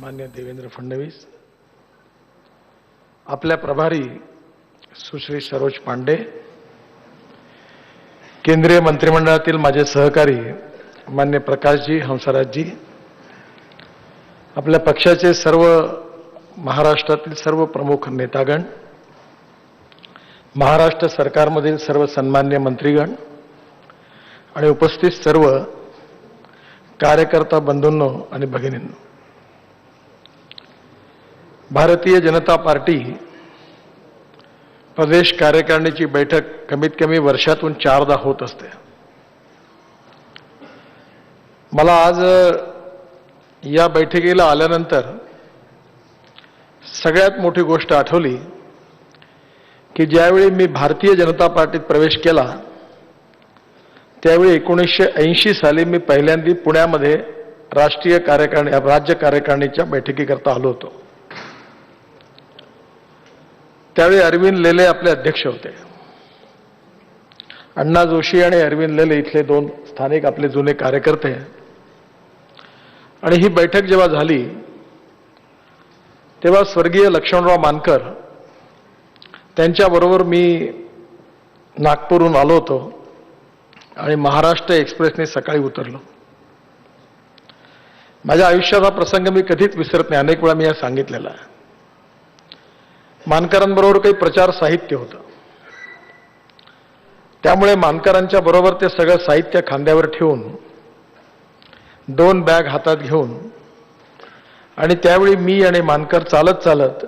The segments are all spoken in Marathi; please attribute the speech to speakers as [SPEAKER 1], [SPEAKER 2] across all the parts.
[SPEAKER 1] माननीय देवेंद्र फडणवीस, आपल्या प्रभारी सुश्री सरोज पांडे, केंद्रीय मंत्रिमंडळातील माझे सहकारी माननीय प्रकाशजी हंसराजजी, आपल्या पक्षाचे सर्व महाराष्ट्रातील सर्व प्रमुख नेतागण, महाराष्ट्र सरकारमधील सर्व सन्मान्य मंत्रीगण आणि उपस्थित सर्व कार्यकर्ता बंधूंनो आणि भगिनींनो, भारतीय जनता पार्टी प्रदेश कार्यकारिणीची बैठक कमीत कमी वर्षातून 4दा होत असते. मला आज या बैठकीला आल्यानंतर सगळ्यात मोठी गोष्ट आठवली की ज्यावेळी मी भारतीय जनता पार्टीत प्रवेश केला त्यावेळी 1980 साली मी पहिल्यांदा पुण्यामध्ये राज्य कार्यकारिणीच्या बैठकीकरता आलो होतो. त्यावेळी अरविंद लेले आपले अध्यक्ष होते. अण्णा जोशी आणि अरविंद लेले इथले दोन स्थानिक आपले जुने कार्यकर्ते. आणि ही बैठक जेव्हा झाली तेव्हा स्वर्गीय लक्ष्मणराव मानकर त्यांच्याबरोबर मी नागपूरहून आलो होतो आणि महाराष्ट्र एक्सप्रेसने सकाळी उतरलो. माझ्या आयुष्यात हा प्रसंग मी कधीच विसरत नाही. अनेक वेळा मी हा सांगितलेला आहे. मानकरांबरोबर काही प्रचार साहित्य होतं. त्यामुळे मानकरांच्या बरोबर ते सगळं साहित्य खांद्यावर ठेवून 2 बॅग हातात घेऊन आणि त्यावेळी मी आणि मानकर चालत चालत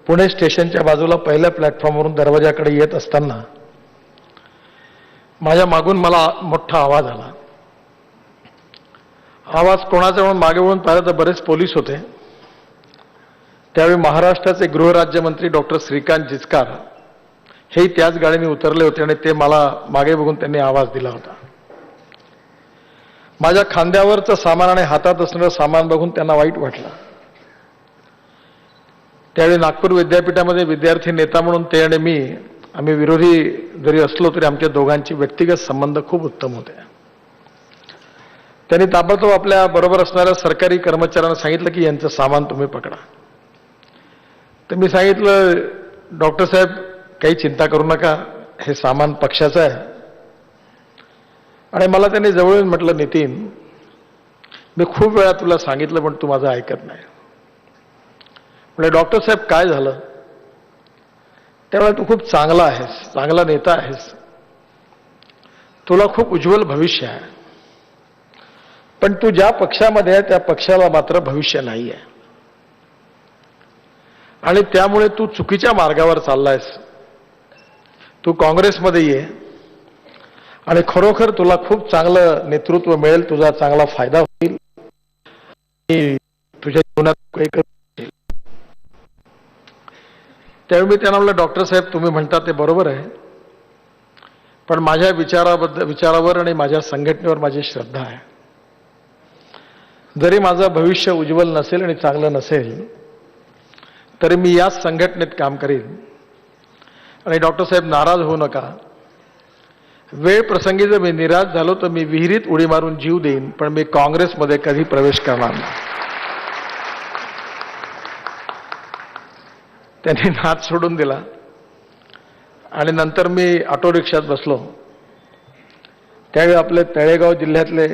[SPEAKER 1] पुणे स्टेशनच्या बाजूला पहिल्या प्लॅटफॉर्मवरून दरवाजाकडे येत असताना माझ्या मागून मला मोठा आवाज आला. आवाज कोणाचा म्हणून मागे वळून पाहिलं तर बरेच पोलीस होते. त्यावेळी महाराष्ट्राचे गृहराज्यमंत्री डॉक्टर श्रीकांत जिचकार हे त्याच गाडीने उतरले होते आणि ते मला मागे बघून त्यांनी आवाज दिला होता. माझ्या खांद्यावरचं सामान आणि हातात असणारं सामान बघून त्यांना वाईट वाटलं. त्यावेळी नागपूर विद्यापीठामध्ये विद्यार्थी नेता म्हणून ते आणि मी आम्ही विरोधी जरी असलो तरी आमच्या दोघांचे व्यक्तिगत संबंध खूप उत्तम होते. त्यांनी ताबडतोब आपल्या बरोबर असणाऱ्या सरकारी कर्मचाऱ्यांना सांगितलं की यांचं सामान तुम्ही पकडा. तर मी सांगितलं, डॉक्टर साहेब काही चिंता करू नका, हे सामान पक्षाचं आहे. आणि मला त्यांनी जवळून म्हटलं, नितीन, मी खूप वेळा तुला सांगितलं पण तू माझं ऐकत नाही. म्हणजे डॉक्टर साहेब काय झालं? त्यावेळेला तू खूप चांगला आहेस, चांगला नेता आहेस, तुला खूप उज्ज्वल भविष्य आहे, पण तू ज्या पक्षामध्ये आहे त्या पक्षाला मात्र भविष्य नाही आहे आणि त्यामुळे तू चुकीच्या मार्गावर चाललायस. तू काँग्रेसमध्ये ये आणि खरोखर तुला खूप चांगलं नेतृत्व मिळेल, तुझा चांगला फायदा होईल, तुझ्या जीवनात काही करू. त्यावेळी मी त्यांना म्हटलं, डॉक्टर साहेब तुम्ही म्हणता ते बरोबर आहे, पण माझ्या विचारावर आणि माझ्या संघटनेवर माझी श्रद्धा आहे. जरी माझं भविष्य उज्ज्वल नसेल आणि चांगलं नसेल तरी मी याच संघटनेत काम करीन. आणि डॉक्टर साहेब नाराज होऊ नका, वेळ प्रसंगी जर मी निराश झालो तर मी विहिरीत उडी मारून जीव देईन, पण मी काँग्रेसमध्ये कधी प्रवेश करणार नाही. त्यांनी नाद सोडून दिला आणि नंतर मी ऑटो रिक्षात बसलो. त्यावेळी आपले तळेगाव जिल्ह्यातले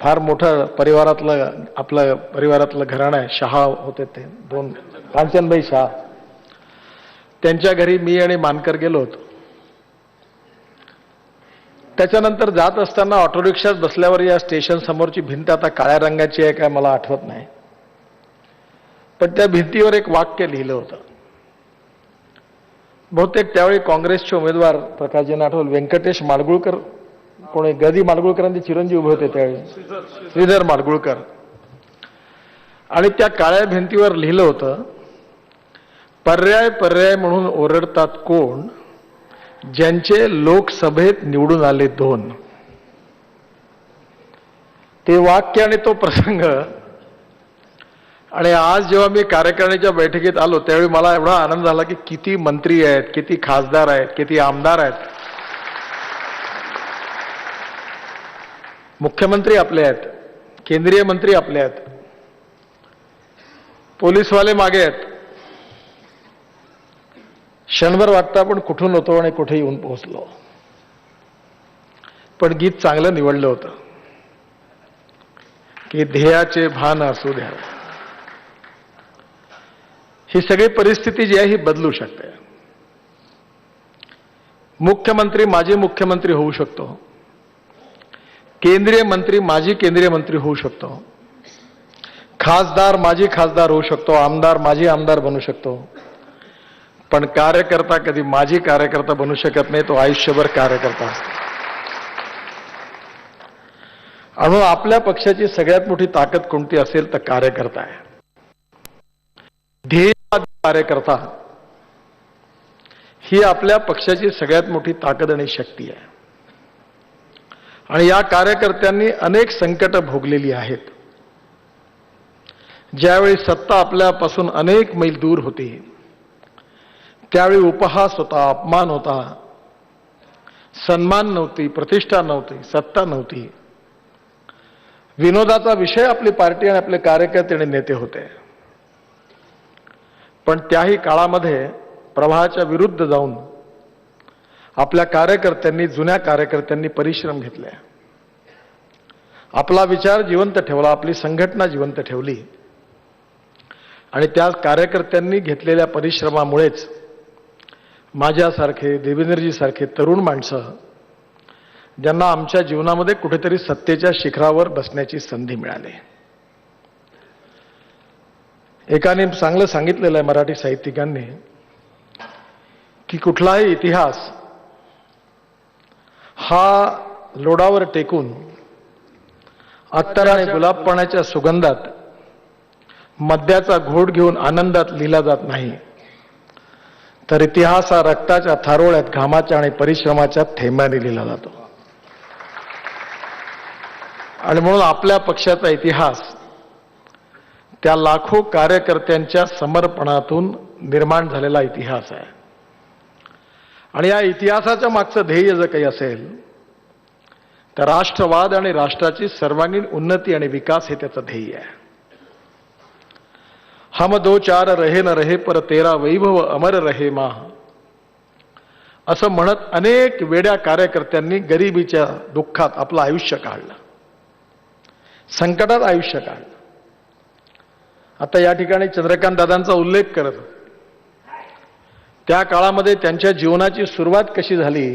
[SPEAKER 1] फार मोठं परिवारातलं घराणं आहे, शहा होते ते 2 कांचनबाई शहा. त्यांच्या घरी मी आणि मानकर गेलो होतो. त्याच्यानंतर जात असताना ऑटो रिक्षात बसल्यावर या स्टेशन समोरची भिंत आता काळ्या रंगाची आहे काय मला आठवत नाही, पण त्या भिंतीवर एक वाक्य लिहिलं होतं. बहुतेक त्यावेळी काँग्रेसचे उमेदवार प्रकाशजी आठवल, व्यंकटेश माडगुळकर, कोणी गदी माडगुळकरांचे चिरंजीव उभे होते त्यावेळी, श्रीधर माडगुळकर. आणि त्या काळ्या भिंतीवर लिहिलं होतं, पर्याय पर्याय म्हणून ओरडतात कोण, ज्यांचे लोकसभेत निवडून आले 2. ते वाक्य आणि तो प्रसंग. आणि आज जेव्हा मी कार्यकारिणीच्या बैठकीत आलो त्यावेळी मला एवढा आनंद झाला की किती मंत्री आहेत, किती खासदार आहेत, किती आमदार आहेत, मुख्यमंत्री आपले आहेत, केंद्रीय मंत्री आपले आहेत. पोलीसवाले मागे आहेत. क्षणभर वाटतं आपण कुठून होतो आणि कुठे येऊन पोहोचलो. पण गीत चांगलं निवडलं होतं की ध्येयाचे भान असू द्या. ही सगळी परिस्थिती जी आहे ही बदलू शकते. मुख्यमंत्री माजी मुख्यमंत्री होऊ शकतो, केंद्रीय मंत्री माजी केंद्रीय मंत्री होऊ शकतो, खासदार माजी खासदार होऊ शकतो, आमदार माजी आमदार बनू शकतो. पण कार्यकर्ता कधी माजी कार्यकर्ता बनू शकत नाही. तो आयुष्यभर कार्यकर्ता असतो. आणि आपल्या पक्षाची सगळ्यात मोठी ताकद कोणती असेल तर कार्यकर्ता आहे. ध्येयवादी कार्यकर्ता ही आपल्या पक्षाची सगळ्यात मोठी ताकद आणि शक्ती आहे. आणि या कार्यकर्त्यांनी अनेक संकट भोगलेली आहेत. ज्यावेळी सत्ता आपल्यापासून अनेक मैल दूर होती, त्यावेळी उपहास होता, अपमान होता, सन्मान नव्हती, प्रतिष्ठा नव्हती, सत्ता नव्हती, विनोदाचा विषय आपली पार्टी आणि आपले कार्यकर्ते आणि नेते होते. पण त्याही काळामध्ये प्रवाहाच्या विरुद्ध जाऊन आपल्या कार्यकर्त्यांनी, जुन्या कार्यकर्त्यांनी परिश्रम घेतले, आपला विचार जिवंत ठेवला, आपली संघटना जिवंत ठेवली. आणि त्या कार्यकर्त्यांनी घेतलेल्या परिश्रमामुळेच माझ्यासारखे, देवेंद्रजी सारखे तरुण माणसं, ज्यांना आमच्या जीवनामध्ये कुठेतरी सत्तेच्या शिखरावर बसण्याची संधी मिळाली. एकाने चांगलं सांगितलेलं आहे मराठी साहित्यिकांनी की कुठलाही इतिहास हा लोडावर टेकून अत्तर आणि गुलाबपणाच्या सुगंधात मद्याचा घोट घेऊन आनंदात लिहिला जात नाही, तर इतिहास हा रक्ताच्या थारोळ्यात, घामाच्या आणि परिश्रमाच्या थेंबाने लिहिला जातो. आणि म्हणून आपल्या पक्षाचा इतिहास त्या लाखो कार्यकर्त्यांच्या समर्पणातून निर्माण झालेला इतिहास आहे. आणि या इतिहासाच्या मागचं ध्येय जर काही असेल तर राष्ट्रवाद आणि राष्ट्राची सर्वांगीण उन्नती आणि विकास हे त्याचं ध्येय आहे. हम दो चार रहे न रहे पर तेरा वैभव अमर रहे मा, असं म्हणत अनेक वेड्या कार्यकर्त्यांनी गरिबीच्या दुःखात आपलं आयुष्य काढलं, संकटात आयुष्य काढलं. आता या ठिकाणी चंद्रकांत दादांचा उल्लेख करत, त्या काळामध्ये त्यांच्या जीवनाची सुरुवात कशी झाली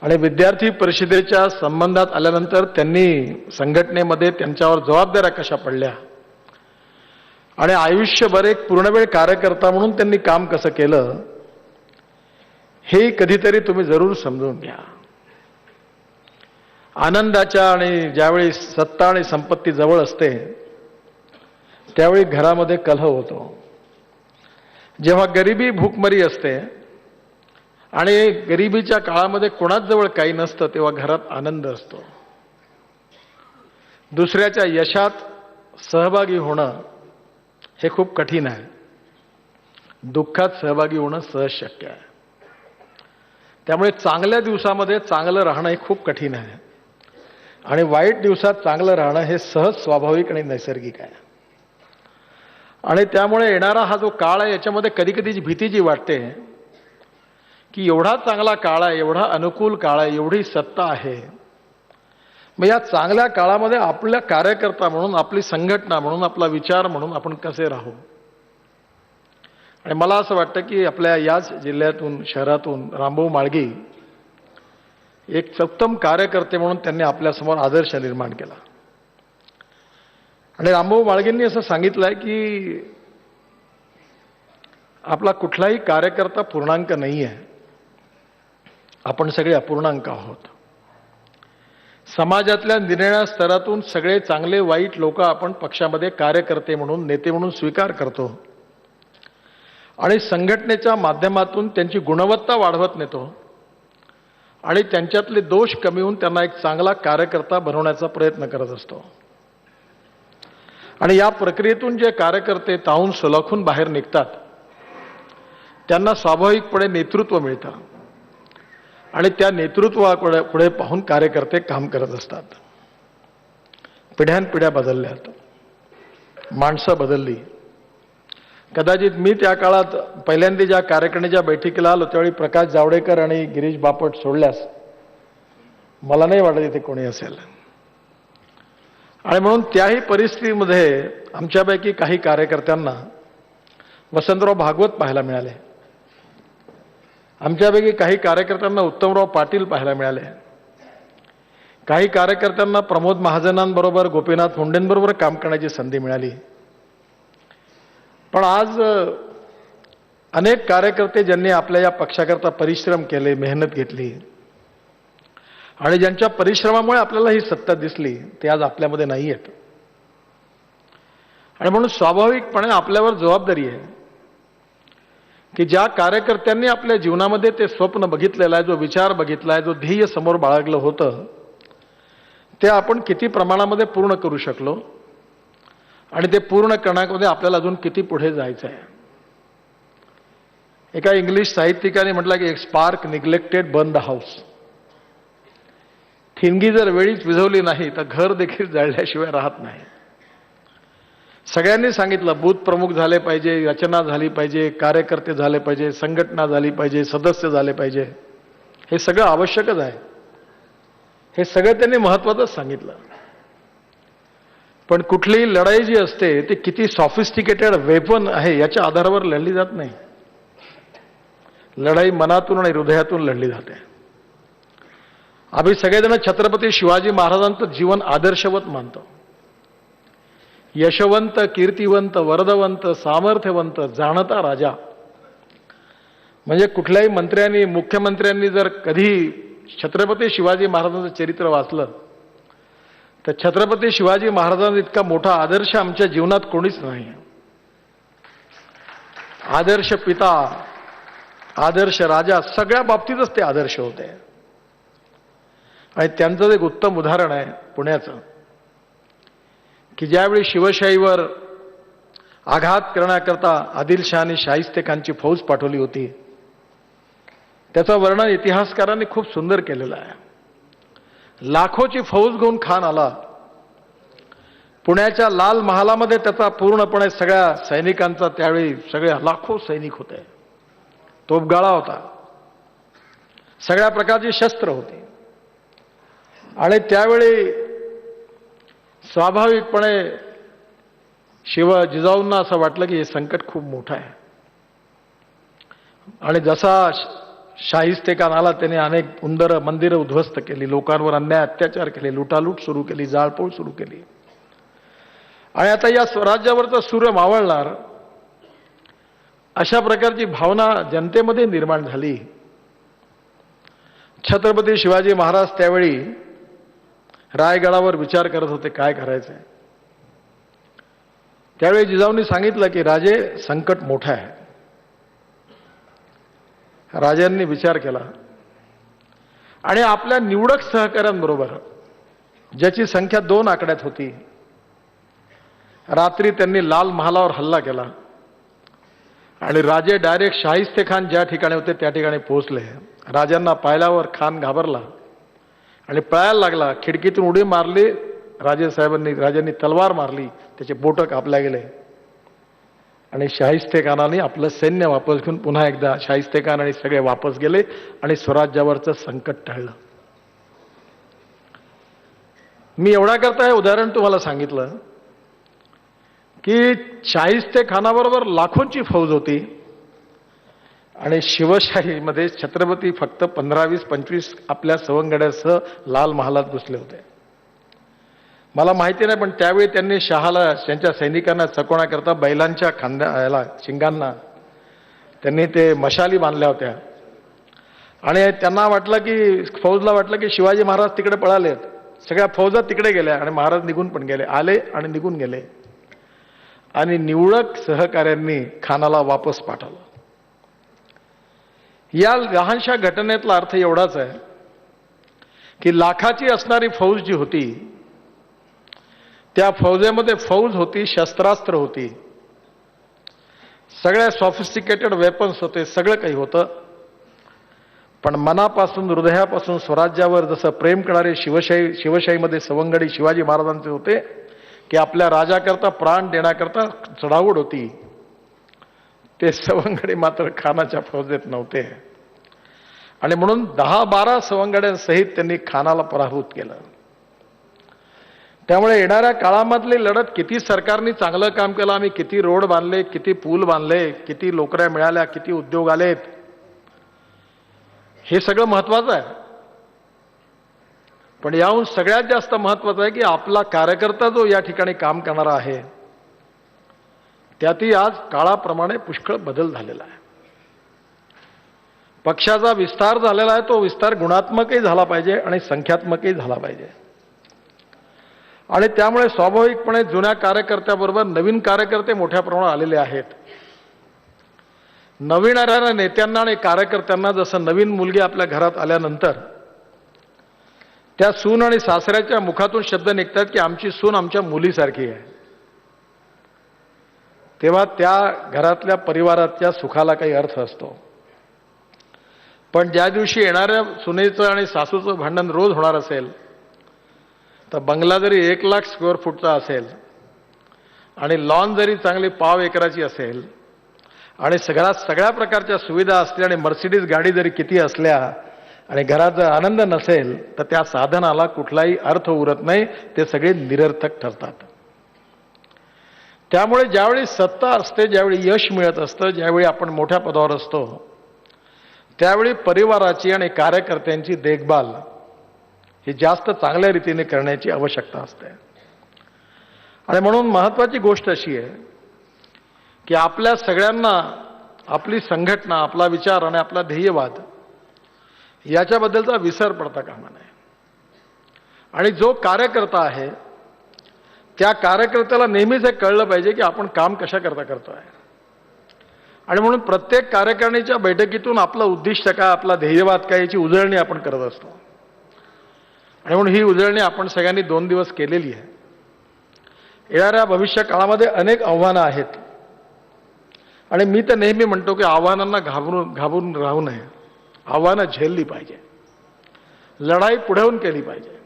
[SPEAKER 1] आणि विद्यार्थी परिषदेच्या संबंधात आल्यानंतर त्यांनी संघटनेमध्ये त्यांच्यावर जबाबदाऱ्या कशा पडल्या आणि आयुष्यभर एक पूर्णवेळ कार्यकर्ता म्हणून त्यांनी काम कसं केलं, हे कधीतरी तुम्ही जरूर समजून घ्या. आनंदाच्या आणि ज्यावेळी सत्ता आणि संपत्ती जवळ असते त्यावेळी घरामध्ये कलह होतो. जेव्हा गरिबी भूकमरी असते आणि गरिबीच्या काळामध्ये कोणाच जवळ काही नसतं तेव्हा घरात आनंद असतो. दुसऱ्याच्या यशात सहभागी होणं हे खूप कठीण आहे. दुःखात सहभागी होणं सहज शक्य आहे. त्यामुळे चांगल्या दिवसामध्ये चांगलं राहणं हे खूप कठीण आहे आणि वाईट दिवसात चांगलं राहणं हे सहज, स्वाभाविक आणि नैसर्गिक आहे. आणि त्यामुळे येणारा हा जो काळ आहे याच्यामध्ये कधी कधी भीती जी वाटते की एवढा चांगला काळ आहे, एवढा अनुकूल काळ आहे, एवढी सत्ता आहे, मग या चांगल्या काळामध्ये आपल्या कार्यकर्ता म्हणून, आपली संघटना म्हणून, आपला विचार म्हणून आपण कसे राहू. आणि मला असं वाटतं की आपल्या याच जिल्ह्यातून, शहरातून रामभाऊ माळगी एक उत्तम कार्यकर्ते म्हणून त्यांनी आपल्यासमोर आदर्श निर्माण केला. आणि रामभाऊ माळगींनी असं सांगितलंय की आपला कुठलाही कार्यकर्ता पूर्णांक नाही आहे, आपण सगळे अपूर्णांक आहोत. समाजातल्या निरनिराळ्या स्तरातून सगळे चांगले वाईट लोक आपण पक्षामध्ये कार्यकर्ते म्हणून, नेते म्हणून स्वीकार करतो आणि संघटनेच्या माध्यमातून त्यांची गुणवत्ता वाढवत नेतो आणि त्यांच्यातले दोष कमी होऊन त्यांना एक चांगला कार्यकर्ता बनवण्याचा प्रयत्न करत असतो. आणि या प्रक्रियेतून जे कार्यकर्ते ताहून सुलाखून बाहेर निघतात त्यांना स्वाभाविकपणे नेतृत्व मिळतं आणि त्या नेतृत्वाकडे पुढे पाहून कार्यकर्ते काम करत असतात. पिढ्यानपिढ्या बदलल्यात. माणसं बदलली. कदाचित मी त्या काळात पहिल्यांदा ज्या कार्यकारिणीच्या बैठकीला आलो त्यावेळी प्रकाश जावडेकर आणि गिरीश बापट सोडल्यास मला नाही वाटत इथे कोणी असेल. आणि म्हणून त्याही परिस्थितीमध्ये आमच्यापैकी काही कार्यकर्त्यांना वसंतराव भागवत पाहायला मिळाले. आमच्यापैकी काही कार्यकर्त्यांना उत्तमराव पाटील पाहायला मिळाले. काही कार्यकर्त्यांना प्रमोद महाजनांबरोबर गोपीनाथ मुंडेंबरोबर काम करण्याची संधी मिळाली. पण आज अनेक कार्यकर्ते ज्यांनी आपल्या या पक्षाकरता परिश्रम केले, मेहनत घेतली आणि ज्यांच्या परिश्रमामुळे आपल्याला ही सत्ता दिसली ते आज आपल्यामध्ये नाही आहेत. आणि म्हणून स्वाभाविकपणे आपल्यावर जबाबदारी आहे की ज्या कार्यकर्त्यांनी आपल्या जीवनामध्ये ते स्वप्न बघितलेलं आहे, जो विचार बघितला आहे, जो ध्येय समोर बाळगलं होतं ते आपण किती प्रमाणामध्ये पूर्ण करू शकलो आणि ते पूर्ण करण्यामध्ये आपल्याला अजून किती पुढे जायचं आहे. एका इंग्लिश साहित्यिकाने म्हटलं की एक spark neglected burn the house. ठिणगी जर वेळीच विझवली नाही तर घर देखील जळल्याशिवाय राहत नाही. सगळ्यांनी सांगितलं बूथ प्रमुख झाले पाहिजे, रचना झाली पाहिजे, कार्यकर्ते झाले पाहिजे, संघटना झाली पाहिजे, सदस्य झाले पाहिजे. हे सगळं आवश्यकच आहे. हे सगळं त्यांनी महत्त्वाचंच सांगितलं. पण कुठलीही लढाई जी असते ती किती सॉफिस्टिकेटेड वेपन आहे याच्या आधारावर लढली जात नाही. लढाई मनातून आणि हृदयातून लढली जाते. आम्ही सगळेजण छत्रपती शिवाजी महाराजांचं जीवन आदर्शवत मानतो. यशवंत, कीर्तिवंत, वरदवंत, सामर्थ्यवंत, जाणता राजा. म्हणजे कुठल्याही मंत्र्यांनी, मुख्यमंत्र्यांनी जर कधी छत्रपती शिवाजी महाराजांचं चरित्र वाचलं तर छत्रपती शिवाजी महाराजांचा इतका मोठा आदर्श आमच्या जीवनात कोणीच नाही. आदर्श पिता, आदर्श राजा, सगळ्या बाबतीतच ते आदर्श होते. आणि त्यांचं एक उत्तम उदाहरण आहे पुण्याचं की ज्यावेळी शिवशाहीवर आघात करण्याकरता आदिलशहाने शाहिस्ते खानची फौज पाठवली होती त्याचं वर्णन इतिहासकारांनी खूप सुंदर केलेलं आहे. लाखोची फौज घेऊन खान आला. पुण्याच्या लाल महालामध्ये त्याचा पूर्णपणे सगळ्या सैनिकांचा, त्यावेळी सगळे लाखो सैनिक होते, तोफगाळा होता, सगळ्या प्रकारची शस्त्र होती. आणि त्यावेळी स्वाभाविकपणे जिजाऊंना असं वाटलं की हे संकट खूप मोठं आहे. आणि जसा शाहिस्ते खान आला त्याने अनेक मंदिरं उद्ध्वस्त केली, लोकांवर अन्याय अत्याचार केले, लुटालूट सुरू केली, जाळपोळ सुरू केली. आणि आता या स्वराज्यावरचा सूर्य मावळणार अशा प्रकारची भावना जनतेमध्ये निर्माण झाली. छत्रपती शिवाजी महाराज त्यावेळी रायगडावर विचार करत होते काय करायचंय. त्यावेळी जिजाऊंनी सांगितलं की राजे संकट मोठं आहे. राजांनी विचार केला आणि आपल्या निवडक सहकाऱ्यांबरोबर, ज्याची संख्या 2 आकड्यात होती, रात्री त्यांनी लाल महालावर हल्ला केला आणि राजे डायरेक्ट शाहिस्ते खान ज्या ठिकाणी होते त्या ठिकाणी पोहोचले. राजांना पाहिल्यावर खान घाबरला आणि पळायला लागला. खिडकीतून उडी मारली राजांनी तलवार मारली, त्याचे बोटं कापल्या गेले आणि शाहिस्ते खानाने आपलं सैन्य वापस घेऊन पुन्हा एकदा शाहिस्ते खान आणि सगळे वापस गेले आणि स्वराज्यावरचं संकट टळलं. मी एवढा करता हे उदाहरण तुम्हाला सांगितलं की शाहिस्ते खानाबरोबर लाखोंची फौज होती आणि शिवशाहीमध्ये छत्रपती फक्त 15, 20, 25 आपल्या सवंगड्यासह लाल महालात घुसले होते. मला माहिती नाही पण त्यावेळी त्यांनी शहाला त्यांच्या सैनिकांना चकवण्याकरता बैलांच्या खांद्याला, शिंगांना त्यांनी ते मशाली बांधल्या होत्या आणि त्यांना वाटलं की, फौजला वाटलं की शिवाजी महाराज तिकडे पळालेत. सगळ्या फौजा तिकडे गेल्या आणि महाराज निघून पण गेले, आले आणि निघून गेले. आणि निवडक सहकाऱ्यांनी खानाला वापस पाठवलं. या लहानशा घटनेतला अर्थ एवढाच आहे की लाखाची असणारी फौज जी होती त्या फौजेमध्ये फौज होती, शस्त्रास्त्र होती, सगळ्या सॉफिस्टिकेटेड वेपन्स होते, सगळं काही होतं. पण मनापासून, हृदयापासून स्वराज्यावर जसं प्रेम करणारे शिवशाहीमध्ये सवंगडी शिवाजी महाराजांचे होते की आपल्या राजाकरता प्राण देण्याकरता चढावड होती, ते सवंगडी मात्र खानाच्या फौजेत नव्हते. आणि म्हणून 10-12 सवंगड्यांसहित त्यांनी खानाला पराभूत केलं. त्यामुळे येणाऱ्या काळामधली लढत, किती सरकारने चांगलं काम केलं, आम्ही किती रोड बांधले, किती पूल बांधले, किती नोकऱ्या मिळाल्या, किती उद्योग आलेत, हे सगळं महत्वाचं आहे. पण याहून सगळ्यात जास्त महत्वाचं आहे की आपला कार्यकर्ता जो या ठिकाणी काम करणारा आहे, त्यातही आज काळाप्रमाणे पुष्कळ बदल झालेला आहे. पक्षाचा विस्तार झालेला आहे, तो विस्तार गुणात्मकही झाला पाहिजे आणि संख्यात्मकही झाला पाहिजे. आणि त्यामुळे स्वाभाविकपणे जुन्या कार्यकर्त्याबरोबर नवीन कार्यकर्ते मोठ्या प्रमाणात आलेले आहेत. नवीन येणाऱ्या नेत्यांना आणि कार्यकर्त्यांना जसं नवीन मुलगी आपल्या घरात आल्यानंतर त्या सून आणि सासऱ्याच्या मुखातून शब्द निघतात की आमची सून आमच्या मुलीसारखी आहे, तेव्हा त्या घरातल्या परिवाराच्या सुखाला काही अर्थ असतो. पण ज्या दिवशी येणाऱ्या सुनेचं आणि सासूचं भांडण रोज होणार असेल, तर बंगला जरी 1 लाख स्क्वेअर फूटचा असेल आणि लॉन जरी चांगली पाव एकराची असेल आणि सगळ्या प्रकारच्या सुविधा असल्या आणि मर्सिडीज गाडी जरी किती असल्या आणि घरात जर आनंद नसेल, तर त्या साधनाला कुठलाही अर्थ उरत नाही, ते सगळे निरर्थक ठरतात. त्यामुळे ज्यावेळी सत्ता असते, ज्यावेळी यश मिळत असतं, ज्यावेळी आपण मोठ्या पदावर असतो, त्यावेळी परिवाराची आणि कार्यकर्त्यांची देखभाल ही जास्त चांगल्या रीतीने करण्याची आवश्यकता असते. आणि म्हणून महत्वाची गोष्ट अशी आहे की आपल्या सगळ्यांना आपली संघटना, आपला विचार आणि आपला ध्येयवाद याच्याबद्दलचा विसर पडता कामा नये. आणि जो कार्यकर्ता आहे, त्या कार्यकर्त्याला नेहमीच हे कळलं पाहिजे की आपण काम कशा करता करतोय. आणि म्हणून प्रत्येक कार्यकारिणीच्या बैठकीतून आपलं उद्दिष्ट काय, आपला ध्येयवाद काय, याची उजळणी आपण करत असतो. आणि म्हणून ही उजळणी आपण सगळ्यांनी 2 दिवस केलेली आहे. येणाऱ्या भविष्य काळामध्ये अनेक आव्हानं आहेत आणि मी तर नेहमी म्हणतो की आव्हानांना घाबरून राहू नये. आव्हानं झेलली पाहिजे, लढाई पुढवून केली पाहिजे,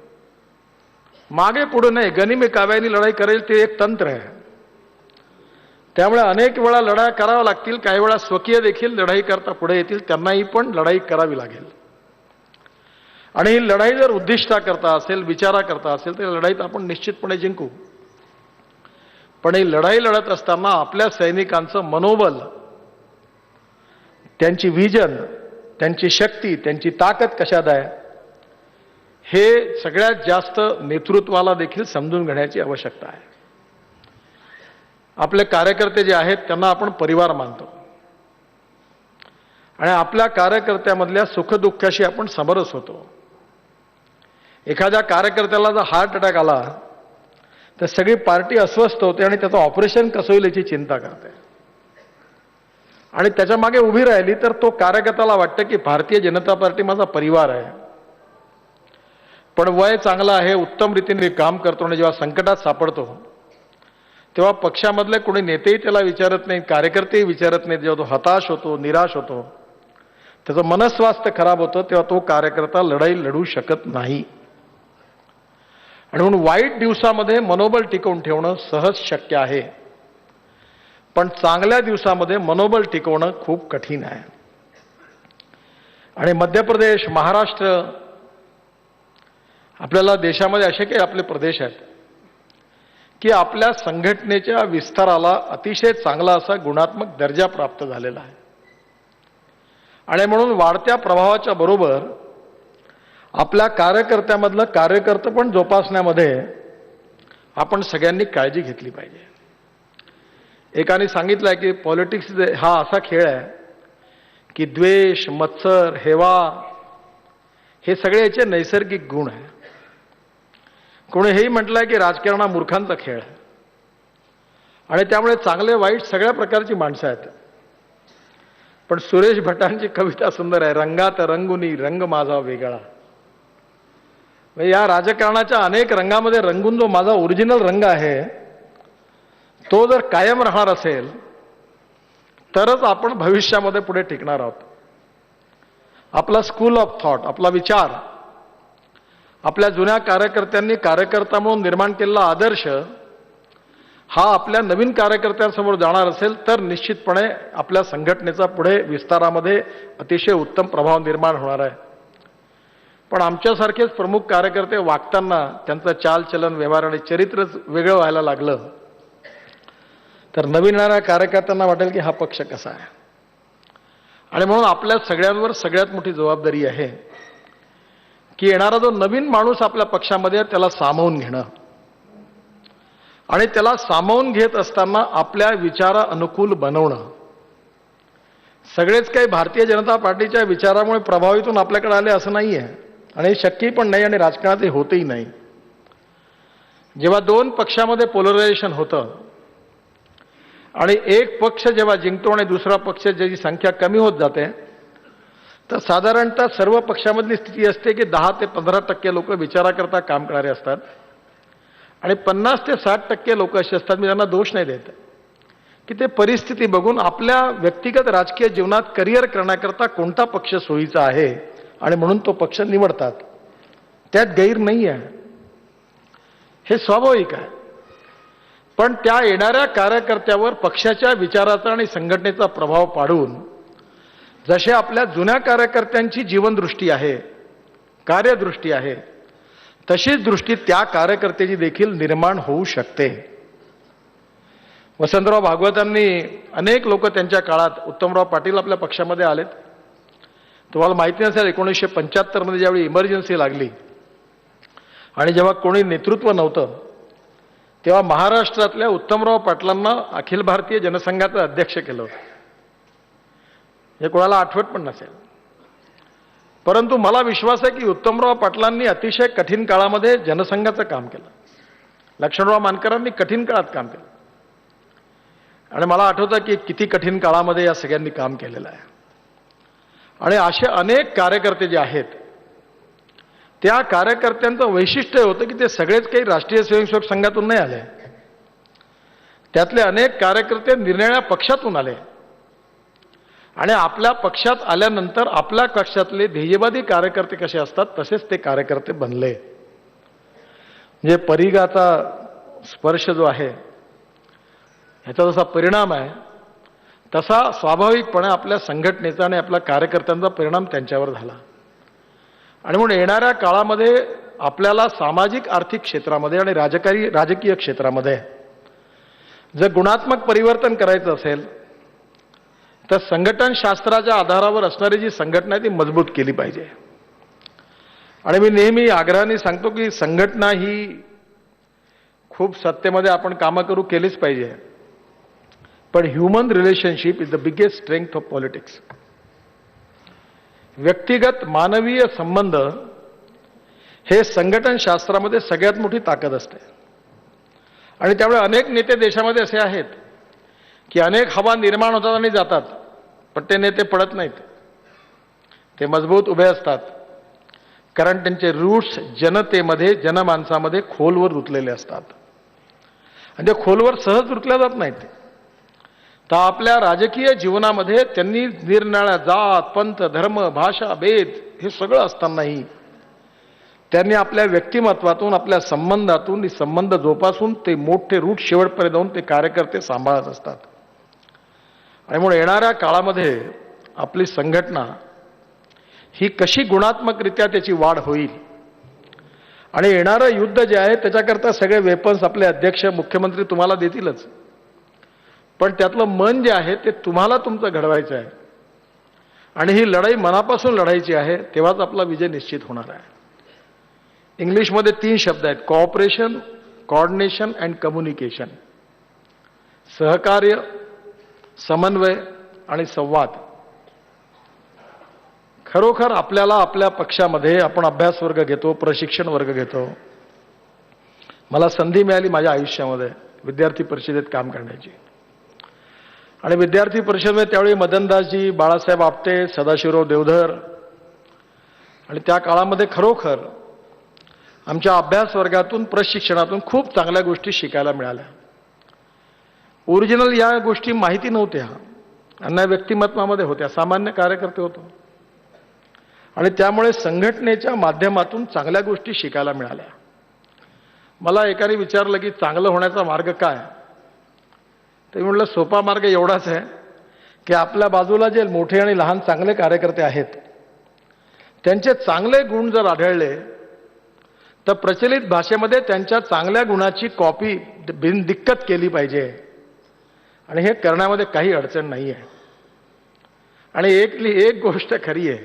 [SPEAKER 1] मागे पुढे नाही. गनिमी काव्यानी लढाई करेल ते एक तंत्र आहे. त्यामुळे अनेक वेळा लढाई कराव्या लागतील, काही वेळा स्वकीय देखील लढाई करता पुढे येतील, त्यांनाही पण लढाई करावी लागेल. आणि ही लढाई जर उद्दिष्टाकरता असेल, विचाराकरता असेल, तर लढाईत आपण निश्चितपणे जिंकू. पण ही लढाई लढत असताना आपल्या सैनिकांचं मनोबल, त्यांची व्हिजन, त्यांची शक्ती, त्यांची ताकद कशात आहे, हे सगळ्यात जास्त नेतृत्वाला देखील समजून घेण्याची आवश्यकता आहे. आपले कार्यकर्ते जे आहेत त्यांना आपण परिवार मानतो आणि आपल्या कार्यकर्त्यामधल्या सुखदुःखाशी आपण समरस होतो. एखाद्या कार्यकर्त्याला जर हार्ट अटॅक आला तर सगळी पार्टी अस्वस्थ होते आणि त्याचं ऑपरेशन कसं होईल याची चिंता करते. आणि त्याच्या मागे उभी राहिली तर तो कार्यकर्त्याला वाटतं की भारतीय जनता पार्टी माझा परिवार आहे. पण वय चांगलं आहे, उत्तम रीतीने काम करतो आणि जेव्हा संकटात सापडतो तेव्हा पक्षामधले कोणी नेतेही त्याला विचारत नाहीत, कार्यकर्तेही विचारत नाहीत. जेव्हा तो हताश होतो, निराश होतो, त्याचं मनस्वास्थ्य खराब होतं, तेव्हा तो कार्यकर्ता लढाई लढू शकत नाही. आणि म्हणून वाईट दिवसामध्ये मनोबल टिकवून ठेवणं सहज शक्य आहे, पण चांगल्या दिवसामध्ये मनोबल टिकवणं खूप कठीण आहे. आणि मध्य प्रदेश, महाराष्ट्र, आपल्याला देशामध्ये असे काही आपले प्रदेश आहेत की आपल्या संघटनेच्या विस्ताराला अतिशय चांगला असा गुणात्मक दर्जा प्राप्त झालेला आहे. आणि म्हणून वाढत्या प्रभावाच्या बरोबर आपल्या कार्यकर्त्यामधलं कार्यकर्ते पण जोपासण्यामध्ये आपण सगळ्यांनी काळजी घेतली पाहिजे. एकाने सांगितलं आहे की पॉलिटिक्स हा असा खेळ आहे की द्वेष, मत्सर, हेवा हे सगळे याचे नैसर्गिक गुण आहे. कोणी हेही म्हटलंय की राजकारण हा मूर्खांचा खेळ आहे आणि त्यामुळे चांगले वाईट सगळ्या प्रकारची माणसं आहेत. पण सुरेश भटांची कविता सुंदर आहे, रंगात रंगुनी रंग माझा वेगळा. या राजकारणाच्या अनेक रंगामध्ये रंगून जो माझा ओरिजिनल रंग आहे तो जर कायम राहणार असेल तरच आपण भविष्यामध्ये पुढे टिकणार आहोत. आपला स्कूल ऑफ थॉट, आपला विचार, आपल्या जुन्या कार्यकर्त्यांनी कार्यकर्ता म्हणून निर्माण केलेला आदर्श हा आपल्या नवीन कार्यकर्त्यांसमोर जाणार असेल तर निश्चितपणे आपल्या संघटनेचा पुढे विस्तारामध्ये अतिशय उत्तम प्रभाव निर्माण होणार आहे. पण आमच्यासारखेच प्रमुख कार्यकर्ते वागताना त्यांचं चालचलन, व्यवहार आणि चरित्रच वेगळं व्हायला लागलं तर नवीन येणाऱ्या कार्यकर्त्यांना वाटेल की हा पक्ष कसा आहे. आणि म्हणून आपल्या सगळ्यांवर सगळ्यात मोठी जबाबदारी आहे की येणारा जो नवीन माणूस आपल्या पक्षामध्ये आहे त्याला सामावून घेणं आणि त्याला सामावून घेत असताना आपल्या विचारा अनुकूल बनवणं. सगळेच काही भारतीय जनता पार्टीच्या विचारामुळे प्रभावितून आपल्याकडे आले असं नाही आहे आणि शक्य पण नाही आणि राजकारणात हे होतही नाही. जेव्हा दोन पक्षामध्ये पोलरायझेशन होतं आणि एक पक्ष जेव्हा जिंकतो आणि दुसरा पक्ष ज्याची संख्या कमी होत जाते तर साधारणतः सर्व पक्षामधली स्थिती असते की 10 ते 15% लोक विचाराकरता काम करणारे असतात आणि 50 ते 60% लोक असे असतात, मी त्यांना दोष नाही देत, की ते परिस्थिती बघून आपल्या व्यक्तिगत राजकीय जीवनात करिअर करण्याकरता कोणता पक्ष सोयीचा आहे आणि म्हणून तो पक्ष निवडतात. त्यात गैर नाही आहे, हे स्वाभाविक आहे. पण त्या येणाऱ्या कार्यकर्त्यावर पक्षाच्या विचाराचा आणि संघटनेचा प्रभाव पाडून जसे आपल्या जुन्या कार्यकर्त्यांची जीवनदृष्टी आहे, कार्यदृष्टी आहे, तशीच दृष्टी त्या कार्यकर्त्याची देखील निर्माण होऊ शकते. वसंतराव भागवतांनी अनेक लोक त्यांच्या काळात, उत्तमराव पाटील आपल्या पक्षामध्ये आलेत. तुम्हाला माहिती नसेल 1975 मध्ये ज्यावेळी इमर्जन्सी लागली आणि जेव्हा कोणी नेतृत्व नव्हतं तेव्हा महाराष्ट्रातल्या उत्तमराव पाटलांना अखिल भारतीय जनसंघाचं अध्यक्ष केलं होतं. हे कोणाला आठवत पण नसेल, परंतु मला विश्वास आहे की उत्तमराव पाटलांनी अतिशय कठीण काळामध्ये जनसंघाचं काम केलं. लक्ष्मणराव मानकरांनी कठीण काळात काम केलं आणि मला आठवतं की किती कठीण काळामध्ये या सगळ्यांनी काम केलेलं आहे. आणि असे अनेक कार्यकर्ते जे आहेत त्या कार्यकर्त्यांचं वैशिष्ट्य होतं की ते सगळेच काही राष्ट्रीय स्वयंसेवक संघातून नाही आले. त्यातले अनेक कार्यकर्ते निरनिराळ्या पक्षातून आले आणि आपल्या पक्षात आल्यानंतर आपल्या पक्षातले ध्येयवादी कार्यकर्ते कसे असतात तसेच ते कार्यकर्ते बनले. म्हणजे परिघाचा स्पर्श जो आहे ह्याचा जसा परिणाम आहे तसा स्वाभाविकपणे आपल्या संघटनेचा आणि आपल्या कार्यकर्त्यांचा परिणाम त्यांच्यावर झाला. आणि म्हणून येणाऱ्या काळामध्ये आपल्याला सामाजिक आर्थिक क्षेत्रामध्ये आणि राजकीय क्षेत्रामध्ये जर गुणात्मक परिवर्तन करायचं असेल तर संघटन शास्त्राच्या आधारावर असणारी जी संघटना आहे ती मजबूत केली पाहिजे. आणि मी नेहमी आग्रहाने सांगतो की संघटना ही खूप सत्तेमध्ये आपण कामं करू केलीच पाहिजे, पण human relationship is the biggest strength of politics. व्यक्तिगत मानवीय संबंध हे संघटन शास्त्रामध्ये सगळ्यात मोठी ताकद असते. आणि त्यामुळे अनेक नेते देशामध्ये असे आहेत की अनेक हवा निर्माण होतात आणि जातात, पण ते नेते पडत नाहीत, ते मजबूत उभे असतात, कारण त्यांचे रूट्स जनतेमध्ये, जनमानसामध्ये खोलवर रुतलेले असतात आणि ते खोलवर सहज रुतल्या जात नाहीत. तर आपल्या राजकीय जीवनामध्ये त्यांनी निरनिराळ्या जात, पंथ, धर्म, भाषा, भेद हे सगळं असतानाही त्यांनी आपल्या व्यक्तिमत्वातून, आपल्या संबंधातून संबंध जोपासून ते मोठे रूट शेवटपर्यंत जाऊन ते कार्यकर्ते सांभाळत असतात. आणि म्हणून येणाऱ्या काळामध्ये आपली संघटना ही कशी गुणात्मकरित्या त्याची वाढ होईल आणि येणारं युद्ध जे आहे त्याच्याकरता सगळे वेपन्स आपले अध्यक्ष, मुख्यमंत्री तुम्हाला देतीलच, पण त्यातलं मन जे आहे ते तुम्हाला तुमचं घडवायचं आहे आणि ही लढाई मनापासून लढायची आहे, तेव्हाच आपला विजय निश्चित होणार आहे. इंग्लिशमध्ये 3 शब्द आहेत: कोऑपरेशन, कोऑर्डिनेशन अँड कम्युनिकेशन. सहकार्य, समन्वय आणि संवाद. खरोखर आपल्याला आपल्या पक्षामध्ये आपण अभ्यास वर्ग घेतो, प्रशिक्षण वर्ग घेतो. मला संधी मिळाली माझ्या आयुष्यामध्ये विद्यार्थी परिषदेत काम करण्याची आणि विद्यार्थी परिषदेमध्ये त्यावेळी मदनदासजी, बाळासाहेब आपटे, सदाशिवराव देवधर आणि त्या काळामध्ये खरोखर आमच्या अभ्यास वर्गातून, प्रशिक्षणातून खूप चांगल्या गोष्टी शिकायला मिळाल्या. ओरिजिनल या गोष्टी माहिती नव्हत्या, यांना व्यक्तिमत्वामध्ये होत्या, सामान्य कार्यकर्ते होतो आणि त्यामुळे संघटनेच्या माध्यमातून चांगल्या गोष्टी शिकायला मिळाल्या. मला एकाने विचारलं की चांगलं होण्याचा मार्ग काय, तर म्हटलं सोपा मार्ग एवढाच आहे की आपल्या बाजूला जे मोठे आणि लहान चांगले कार्यकर्ते आहेत त्यांचे चांगले गुण जर आढळले तर प्रचलित भाषेमध्ये त्यांच्या चांगल्या गुणाची कॉपी बिनदिक्कत केली पाहिजे आणि हे करण्यामध्ये काही अडचण नाही आहे. आणि एक गोष्ट खरी आहे,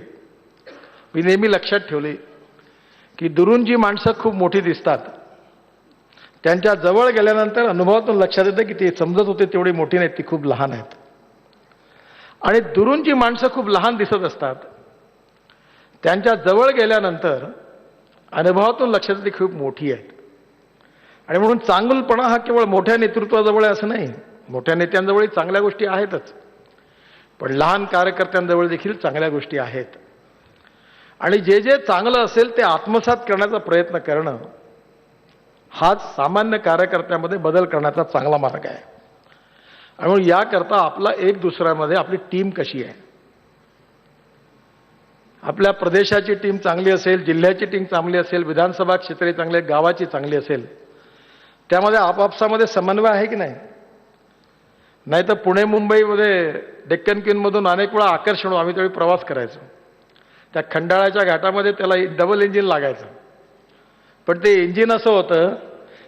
[SPEAKER 1] मी नेहमी लक्षात ठेवली की दुरून जी माणसं खूप मोठी दिसतात त्यांच्या जवळ गेल्यानंतर अनुभवातून लक्षात येतं की ती समजत होते तेवढी मोठी नाहीत, ती खूप लहान आहेत. आणि दुरून जी माणसं खूप लहान दिसत असतात त्यांच्या जवळ गेल्यानंतर अनुभवातून लक्षात येते ती खूप मोठी आहेत. आणि म्हणून चांगुलपणा हा केवळ मोठ्या नेतृत्वाजवळ आहे असं नाही, मोठ्या नेत्यांजवळ चांगल्या गोष्टी आहेतच, पण लहान कार्यकर्त्यांजवळ देखील चांगल्या गोष्टी आहेत. आणि जे जे चांगलं असेल ते आत्मसात करण्याचा प्रयत्न करणं हाच सामान्य कार्यकर्त्यामध्ये बदल करण्याचा चांगला मार्ग आहे. आणि म्हणून याकरता आपला एक दुसऱ्यामध्ये आपली टीम कशी आहे, आपल्या प्रदेशाची टीम चांगली असेल, जिल्ह्याची टीम चांगली असेल, विधानसभा क्षेत्रे चांगले, गावाची चांगली असेल, त्यामध्ये आपापसामध्ये समन्वय आहे की नाही. नाही तर पुणे मुंबईमध्ये डेक्कन क्वीनमधून अनेक वेळा आकर्षण आम्ही त्यावेळी प्रवास करायचो. त्या खंडाळ्याच्या घाटामध्ये त्याला डबल इंजिन लागायचं, पण ते इंजिन असं होतं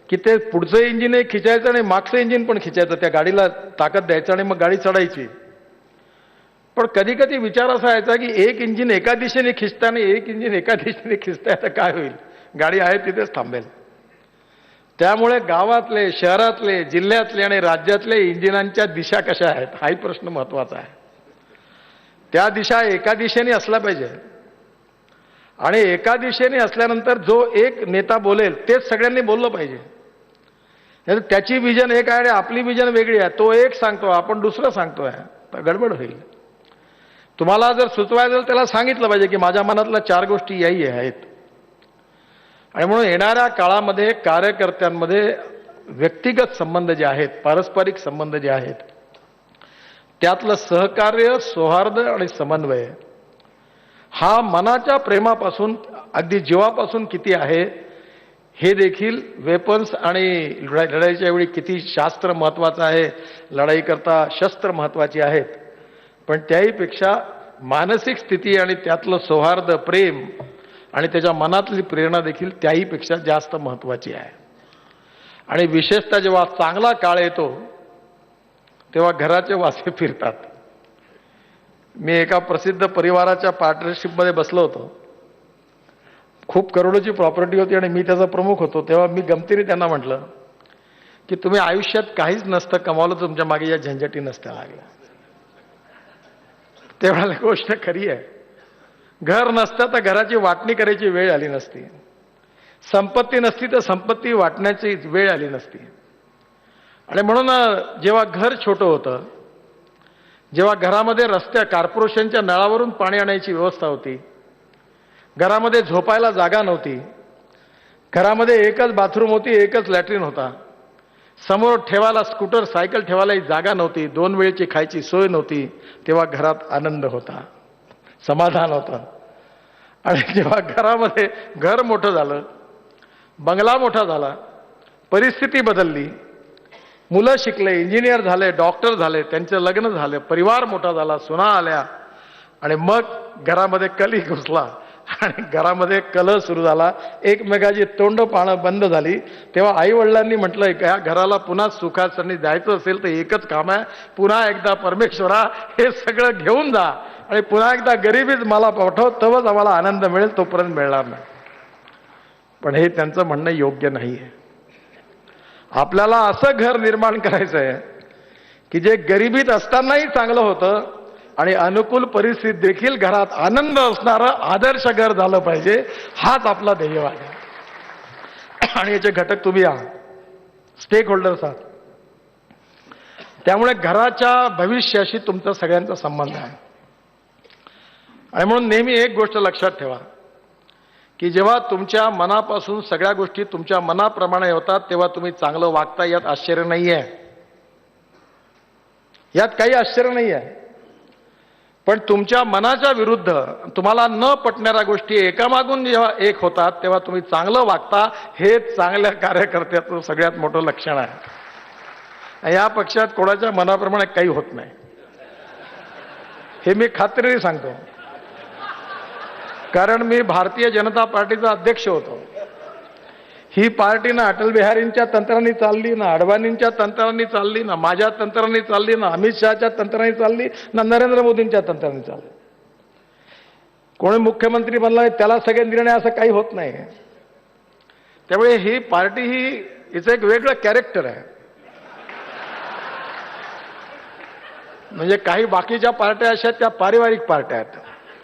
[SPEAKER 1] की ते पुढचं इंजिन खिचायचं आणि मागचं इंजिन पण खिचायचं, त्या गाडीला ताकद द्यायचं आणि मग गाडी चढायची. पण कधी कधी विचार असा यायचा की एक इंजिन एका दिशेने खिचताना एक इंजिन एका दिशेने खिचताय तर काय होईल, गाडी आहे तिथेच थांबेल. त्यामुळे गावातले, शहरातले, जिल्ह्यातले आणि राज्यातले इंजिनांच्या दिशा कशा आहेत हाही प्रश्न महत्वाचा आहे. त्या दिशा एका दिशेने असल्या पाहिजे आणि एका दिशेने असल्यानंतर जो एक नेता बोलेल तेच सगळ्यांनी बोललं पाहिजे. त्याची विजन एक आहे आणि आपली विजन वेगळी आहे, तो एक सांगतो आपण दुसरं सांगतोय तर गडबड होईल. तुम्हाला जर सुचवायचं असेल त्याला सांगितलं पाहिजे की माझ्या मनातल्या 4 गोष्टी याही आहेत. आणि म्हणून येणाऱ्या काळामध्ये कार्यकर्त्यांमध्ये व्यक्तिगत संबंध जे आहेत, पारस्परिक संबंध जे आहेत, त्यातलं सहकार्य, सौहार्द आणि समन्वय हा मनाच्या प्रेमापासून अगदी जीवापासून किती आहे हे देखील वेपन्स आणि लढाईच्या वेळी किती शास्त्र महत्वाचं आहे, लढाई करता शस्त्र महत्वाची आहेत, पण त्याहीपेक्षा मानसिक स्थिती आणि त्यातलं सौहार्द, प्रेम आणि त्याच्या मनातली प्रेरणा देखील त्याहीपेक्षा जास्त महत्वाची आहे. आणि विशेषतः जेव्हा चांगला काळ येतो तेव्हा घराचे वासे फिरतात. मी एका प्रसिद्ध परिवाराच्या पार्टनरशिपमध्ये बसलो होतो. खूप करोडोची प्रॉपर्टी होती आणि मी त्याचा प्रमुख होतो. तेव्हा मी गमतीने त्यांना म्हटलं की तुम्ही आयुष्यात काहीच नसतं कमावलं, तुमच्या मागे या झंझटी नसत्या लागल्या. ते म्हणाले गोष्ट खरी आहे, घर नसतं तर घराची वाटणी करायची वेळ आली नसती, संपत्ती नसती तर संपत्ती वाटण्याची वेळ आली नसती. आणि म्हणून जेव्हा घर छोटं होतं, जेव्हा घरामध्ये रस्त्या कॉर्पोरेशनच्या नळावरून पाणी आणायची व्यवस्था होती, घरामध्ये झोपायला जागा नव्हती, घरामध्ये एकच बाथरूम होती, एकच लॅट्रिन होता, समोर ठेवायला स्कूटर सायकल ठेवायलाही जागा नव्हती, 2 वेळची खायची सोय नव्हती, तेव्हा घरात आनंद होता, समाधान होतं. आणि जेव्हा घरामध्ये घर मोठं झालं, बंगला मोठा झाला, परिस्थिती बदलली, मुलं शिकले, इंजिनियर झाले, डॉक्टर झाले, त्यांचं लग्न झालं, परिवार मोठा झाला, सुना आल्या आणि मग घरामध्ये कली घुसला आणि घरामध्ये कलह सुरू झाला, एकमेकाची तोंड पाहणं बंद झाली. तेव्हा आई वडिलांनी म्हटलं या घराला पुन्हा सुखासनी जायचं असेल तर एकच काम आहे, पुन्हा एकदा परमेश्वरा हे सगळं घेऊन जा आणि पुन्हा एकदा गरिबीच मला पाठव, तवच आम्हाला आनंद मिळेल, तोपर्यंत मिळणार नाही. पण हे त्यांचं म्हणणं योग्य नाही आहे. आपल्याला असं घर निर्माण करायचं आहे की जे गरिबीत असतानाही चांगलं होतं आणि अनुकूल परिस्थितीत देखील घरात आनंद असणारं आदर्श घर झालं पाहिजे, हाच आपला ध्येयवाद आहे. आणि याचे घटक तुम्ही आहात, स्टेक होल्डर्स आहात. त्यामुळे घराच्या भविष्याशी तुमचा सगळ्यांचा संबंध आहे. आणि म्हणून नेहमी एक गोष्ट लक्षात ठेवा की जेव्हा तुमच्या मनापासून सगळ्या गोष्टी तुमच्या मनाप्रमाणे होतात तेव्हा तुम्ही चांगलं वागता, यात आश्चर्य नाही आहे, यात काही आश्चर्य नाही आहे. पण तुमच्या मनाच्या विरुद्ध तुम्हाला न पटणाऱ्या गोष्टी एकामागून जेव्हा एक होतात तेव्हा तुम्ही चांगलं वागता, हे चांगल्या कार्यकर्त्याचं सगळ्यात मोठं लक्षण आहे. या पक्षात कोणाच्या मनाप्रमाणे काही होत नाही, हे मी खात्रीने सांगतो. कारण मी भारतीय जनता पार्टीचा अध्यक्ष होतो. ही पार्टी ना अटल बिहारींच्या तंत्रांनी चालली, ना अडवाणींच्या तंत्रांनी चालली, ना माझ्या तंत्रांनी चालली, ना अमित शहाच्या तंत्रांनी चालली, ना नरेंद्र मोदींच्या तंत्रांनी चालली. कोणी मुख्यमंत्री बनला त्याला सगळे निर्णय, असं काही होत नाही. त्यामुळे ही पार्टी हिचं एक वेगळं कॅरेक्टर आहे. म्हणजे काही बाकीच्या पार्ट्या अशा त्या पारिवारिक पार्ट्या आहेत.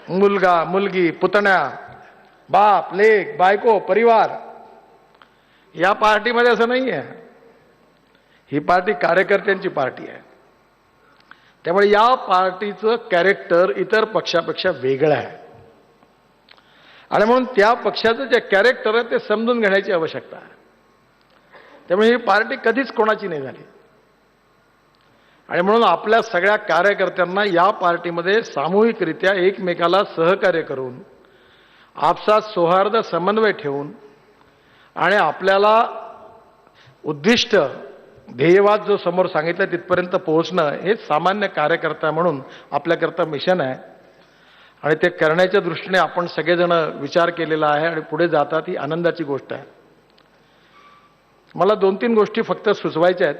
[SPEAKER 1] मुलगा मुलगी पुतण्या, बाप लेक बायको परिवार. या पार्टीमध्ये असं नाही आहे. ही पार्टी कार्यकर्त्यांची पार्टी आहे. त्यामुळे या पार्टीचं कॅरेक्टर इतर पक्षापेक्षा वेगळं आहे. आणि म्हणून त्या पक्षाचं जे कॅरेक्टर आहे ते समजून घेण्याची आवश्यकता आहे. त्यामुळे ही पार्टी कधीच कोणाची नाही झाली. आणि म्हणून आपल्या सगळ्या कार्यकर्त्यांना या पार्टीमध्ये सामूहिकरित्या एकमेकाला सहकार्य करून, आपसात सौहार्द समन्वय ठेवून आणि आपल्याला उद्दिष्ट ध्येयवाद जो समोर सांगितलं तिथपर्यंत पोहोचणं हे सामान्य कार्यकर्ता म्हणून आपल्याकरता मिशन आहे. आणि ते करण्याच्या दृष्टीने आपण सगळेजण विचार केलेला आहे आणि पुढे जातात, ही आनंदाची गोष्ट आहे. मला 2-3 गोष्टी फक्त सुचवायच्या आहेत.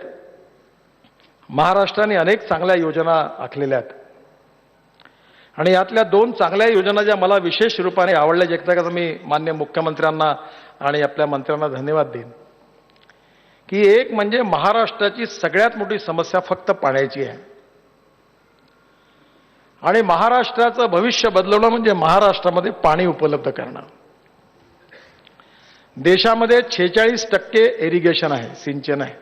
[SPEAKER 1] महाराष्ट्राने अनेक चांगल्या योजना आखलेल्या आहेत आणि यातल्या 2 चांगल्या योजना ज्या मला विशेष रूपाने आवडल्या, ज्याकरता मी माननीय मुख्यमंत्र्यांना आणि आपल्या मंत्र्यांना धन्यवाद देईन. की एक म्हणजे महाराष्ट्राची सगळ्यात मोठी समस्या फक्त पाण्याची आहे. आणि महाराष्ट्राचं भविष्य बदलवणं म्हणजे महाराष्ट्रामध्ये पाणी उपलब्ध करणं. देशामध्ये 46% इरिगेशन आहे, सिंचन आहे.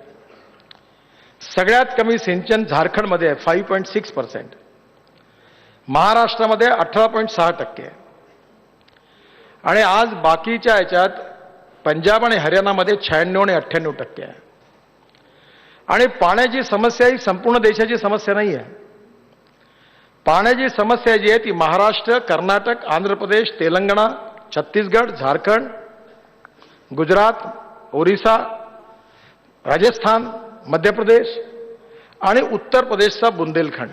[SPEAKER 1] सगळ्यात कमी सिंचन झारखंडमध्ये आहे, 5.6%. महाराष्ट्रामध्ये 18.6% आहे. आणि आज बाकीच्या याच्यात पंजाब आणि हरियाणामध्ये 96 आणि 98% आहे. आणि पाण्याची समस्या ही संपूर्ण देशाची समस्या नाही आहे. पाण्याची समस्या जी आहे ती महाराष्ट्र, कर्नाटक, आंध्र प्रदेश, तेलंगणा, छत्तीसगड, झारखंड, गुजरात, ओरिसा, राजस्थान, मध्य प्रदेश आणि उत्तर प्रदेशचा बुंदेलखंड.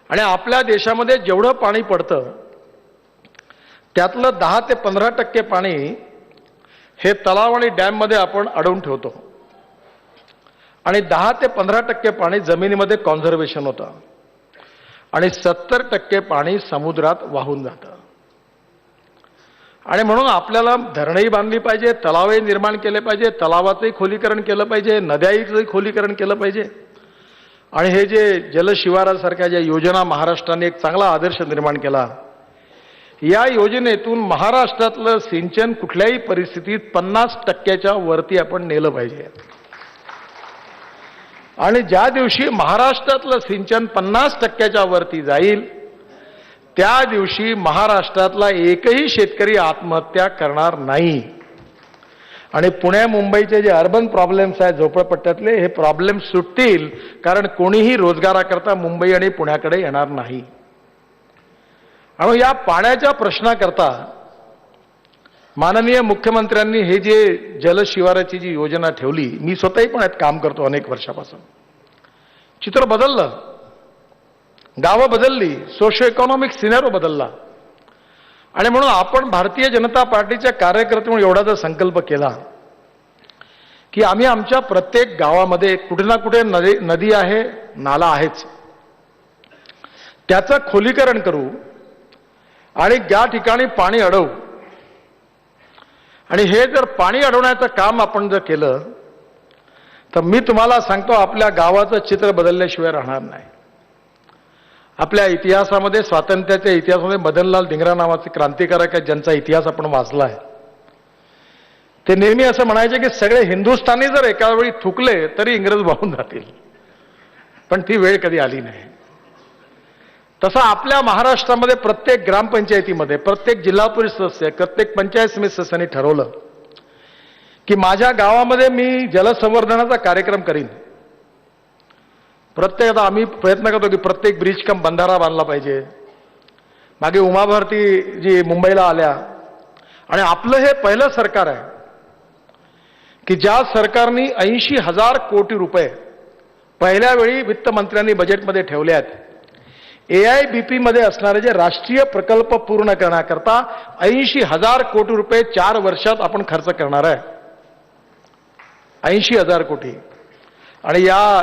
[SPEAKER 1] आणि आपल्या देशामध्ये जेवढं पाणी पडतं त्यातलं 10 ते 15% पाणी हे तलाव आणि डॅममध्ये आपण अडवून ठेवतो आणि 10 ते 15% पाणी जमिनीमध्ये कॉन्झर्वेशन होतं आणि 70% पाणी समुद्रात वाहून जातं. आणि म्हणून आपल्याला धरणंही बांधली पाहिजे, तलावही निर्माण केले पाहिजे, तलावाचंही खोलीकरण केलं पाहिजे, नद्याचंही खोलीकरण केलं पाहिजे. आणि हे जे जलशिवारासारख्या ज्या योजना महाराष्ट्राने एक चांगला आदर्श निर्माण केला, या योजनेतून महाराष्ट्रातलं सिंचन कुठल्याही परिस्थितीत 50%च्या वरती आपण नेलं पाहिजे. आणि ज्या दिवशी महाराष्ट्रातलं सिंचन 50%च्या वरती जाईल त्या दिवशी महाराष्ट्रातला एकही शेतकरी आत्महत्या करणार नाही. आणि पुणे मुंबईचे जे अर्बन प्रॉब्लेम्स आहेत झोपडपट्ट्यातले, हे प्रॉब्लेम सुटतील, कारण कोणीही रोजगाराकरता मुंबई आणि पुण्याकडे येणार नाही. आणि या पाण्याच्या प्रश्नाकरता माननीय मुख्यमंत्र्यांनी हे जे जलशिवाराची जी योजना ठेवली, मी स्वतःही पण यात काम करतो अनेक वर्षापासून. चित्र बदललं, गावं बदलली, सोशो इकॉनॉमिक सिनेरो बदलला. आणि म्हणून आपण भारतीय जनता पार्टीच्या कार्यकर्ते म्हणून एवढा जर संकल्प केला की आम्ही आमच्या प्रत्येक गावामध्ये कुठे ना कुठे नदी आहे, नाला आहेच, त्याचं खोलीकरण करू आणि ज्या ठिकाणी पाणी अडवू. आणि हे जर पाणी अडवण्याचं काम आपण जर केलं तर मी तुम्हाला सांगतो आपल्या गावाचं चित्र बदलल्याशिवाय राहणार नाही. आपल्या इतिहासामध्ये, स्वातंत्र्याच्या इतिहासामध्ये मदनलाल धिंगरा नावाचे क्रांतिकारक आहेत ज्यांचा इतिहास आपण वाचला आहे. ते नेहमी असं म्हणायचे की सगळे हिंदुस्थानी जर एका वेळी थुकले तरी इंग्रज वाहून जातील, पण ती वेळ कधी आली नाही. तसं आपल्या महाराष्ट्रामध्ये प्रत्येक ग्रामपंचायतीमध्ये, प्रत्येक जिल्हा परिषद सदस्य, प्रत्येक पंचायत समिती सदस्यांनी ठरवलं की माझ्या गावामध्ये मी जलसंवर्धनाचा कार्यक्रम करीन. प्रत्येक आता आम्ही प्रयत्न करतो की प्रत्येक ब्रिज कम बंधारा बांधला पाहिजे. मागे उमा भारती जी मुंबईला आल्या आणि आपलं हे पहिलं सरकार आहे की ज्या सरकारने 80,000 कोटी रुपये पहिल्या वेळी वित्तमंत्र्यांनी बजेटमध्ये ठेवले आहेत, AIBP मध्ये असणारे जे राष्ट्रीय प्रकल्प पूर्ण करण्याकरता 80,000 कोटी रुपये 4 वर्षात आपण खर्च करणार आहे. 80,000 कोटी. आणि या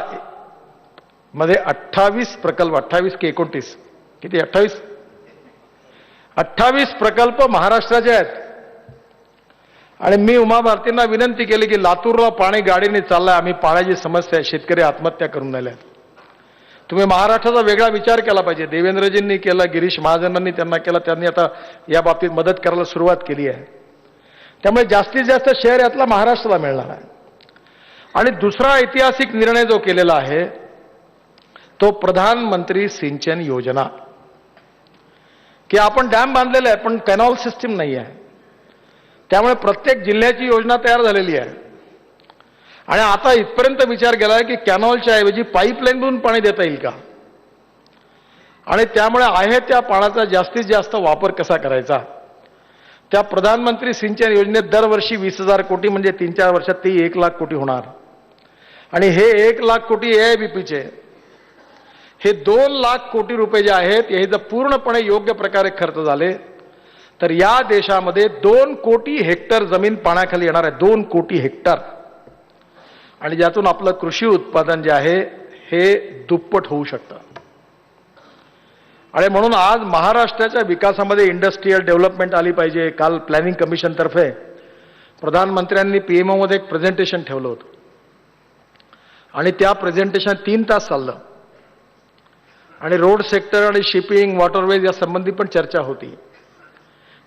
[SPEAKER 1] मध्ये 28 प्रकल्प, 28 की 29 किती, 28 प्रकल्प महाराष्ट्राचे आहेत. आणि मी उमा भारतींना विनंती केली की लातूरला पाणी गाडीने चाललंय, आम्ही पाण्याची समस्या आहे, शेतकरी आत्महत्या करून राहिले आहेत. तुम्ही महाराष्ट्राचा वेगळा विचार केला पाहिजे. देवेंद्रजींनी केला, गिरीश महाजनांनी त्यांना केला, त्यांनी आता या बाबतीत मदत करायला सुरुवात केली आहे. त्यामुळे जास्तीत जास्त शेअर यातला महाराष्ट्राला मिळणार आहे. आणि दुसरा ऐतिहासिक निर्णय जो केलेला आहे तो प्रधानमंत्री सिंचन योजना, की आपण डॅम बांधलेले आहे पण कॅनॉल सिस्टीम नाही आहे. त्यामुळे प्रत्येक जिल्ह्याची योजना तयार झालेली आहे. आणि आता इथपर्यंत विचार केला आहे की कॅनॉलच्या ऐवजी पाईपलाईनमधून पाणी देता येईल का, आणि त्यामुळे आहे त्या पाण्याचा जास्तीत जास्त वापर कसा करायचा. त्या प्रधानमंत्री सिंचन योजनेत दरवर्षी 20,000 कोटी म्हणजे 3-4 वर्षात ती 1 लाख कोटी होणार. आणि हे 1 लाख कोटी AIBPचे, हे 2 लाख कोटी रुपये जे आहेत हे जर पूर्णपणे योग्य प्रकारे खर्च झाले तर या देशामध्ये 2 कोटी हेक्टर जमीन पाण्याखाली येणार आहे. 2 कोटी हेक्टर. आणि ज्यातून आपलं कृषी उत्पादन जे आहे हे दुप्पट होऊ शकतं. आणि म्हणून आज महाराष्ट्राच्या विकासामध्ये इंडस्ट्रियल डेव्हलपमेंट आली पाहिजे. काल प्लॅनिंग कमिशनतर्फे प्रधानमंत्र्यांनी PMO मध्ये एक प्रेझेंटेशन ठेवलं होतं आणि त्या प्रेझेंटेशन 3 तास चाललं. आणि रोड सेक्टर आणि शिपिंग, वॉटरवेज या संबंधी पण चर्चा होती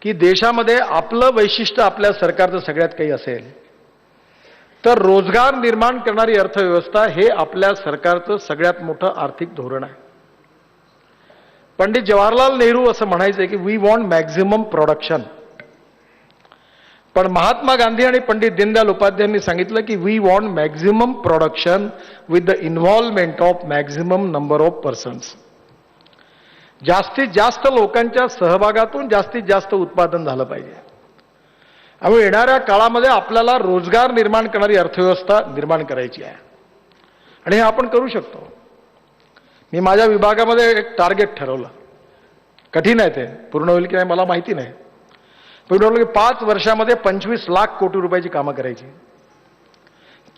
[SPEAKER 1] की देशामध्ये आपलं वैशिष्ट्य आपल्या सरकारचं सगळ्यात काही असेल तर रोजगार निर्माण करणारी अर्थव्यवस्था हे आपल्या सरकारचं सगळ्यात मोठं आर्थिक धोरण आहे. पंडित जवाहरलाल नेहरू असं म्हणायचे की वी वॉन्ट मॅक्झिमम प्रोडक्शन. पण महात्मा गांधी आणि पंडित दीनदयाल उपाध्यायांनी सांगितलं की we want maximum production with the involvement of maximum number of persons. जास्तीत जास्त लोकांच्या सहभागातून जास्तीत जास्त उत्पादन झालं पाहिजे. त्यामुळे येणाऱ्या काळामध्ये आपल्याला रोजगार निर्माण करणारी अर्थव्यवस्था निर्माण करायची आहे आणि हे आपण करू शकतो. मी माझ्या विभागामध्ये एक टार्गेट ठरवलं. कठीण आहे ते, पूर्ण होईल की नाही मला माहिती नाही. पण ठरवलं की 5 वर्षामध्ये 25 लाख कोटी रुपयाची कामं करायची,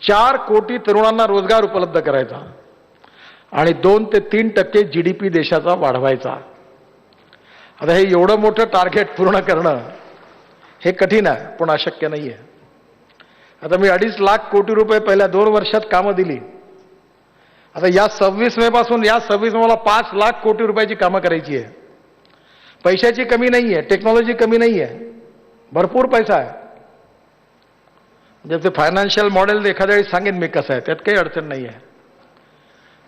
[SPEAKER 1] 4 कोटी तरुणांना रोजगार उपलब्ध करायचा आणि 2 ते 3% GDP देशाचा वाढवायचा. आता हे एवढं मोठं टार्गेट पूर्ण करणं हे कठीण आहे पण अशक्य नाही आहे. आता मी 2.5 लाख कोटी रुपये पहिल्या 2 वर्षात कामं दिली. आता या 26 मे पासून या 26 मे मला 5 लाख कोटी रुपयाची कामं करायची आहे. पैशाची कमी नाही आहे, टेक्नॉलॉजी कमी नाही आहे, भरपूर पैसा आहे. म्हणजे ते फायनान्शियल मॉडेल एखाद्या वेळी सांगेन मी कसं आहे, त्यात काही अडचण नाही आहे.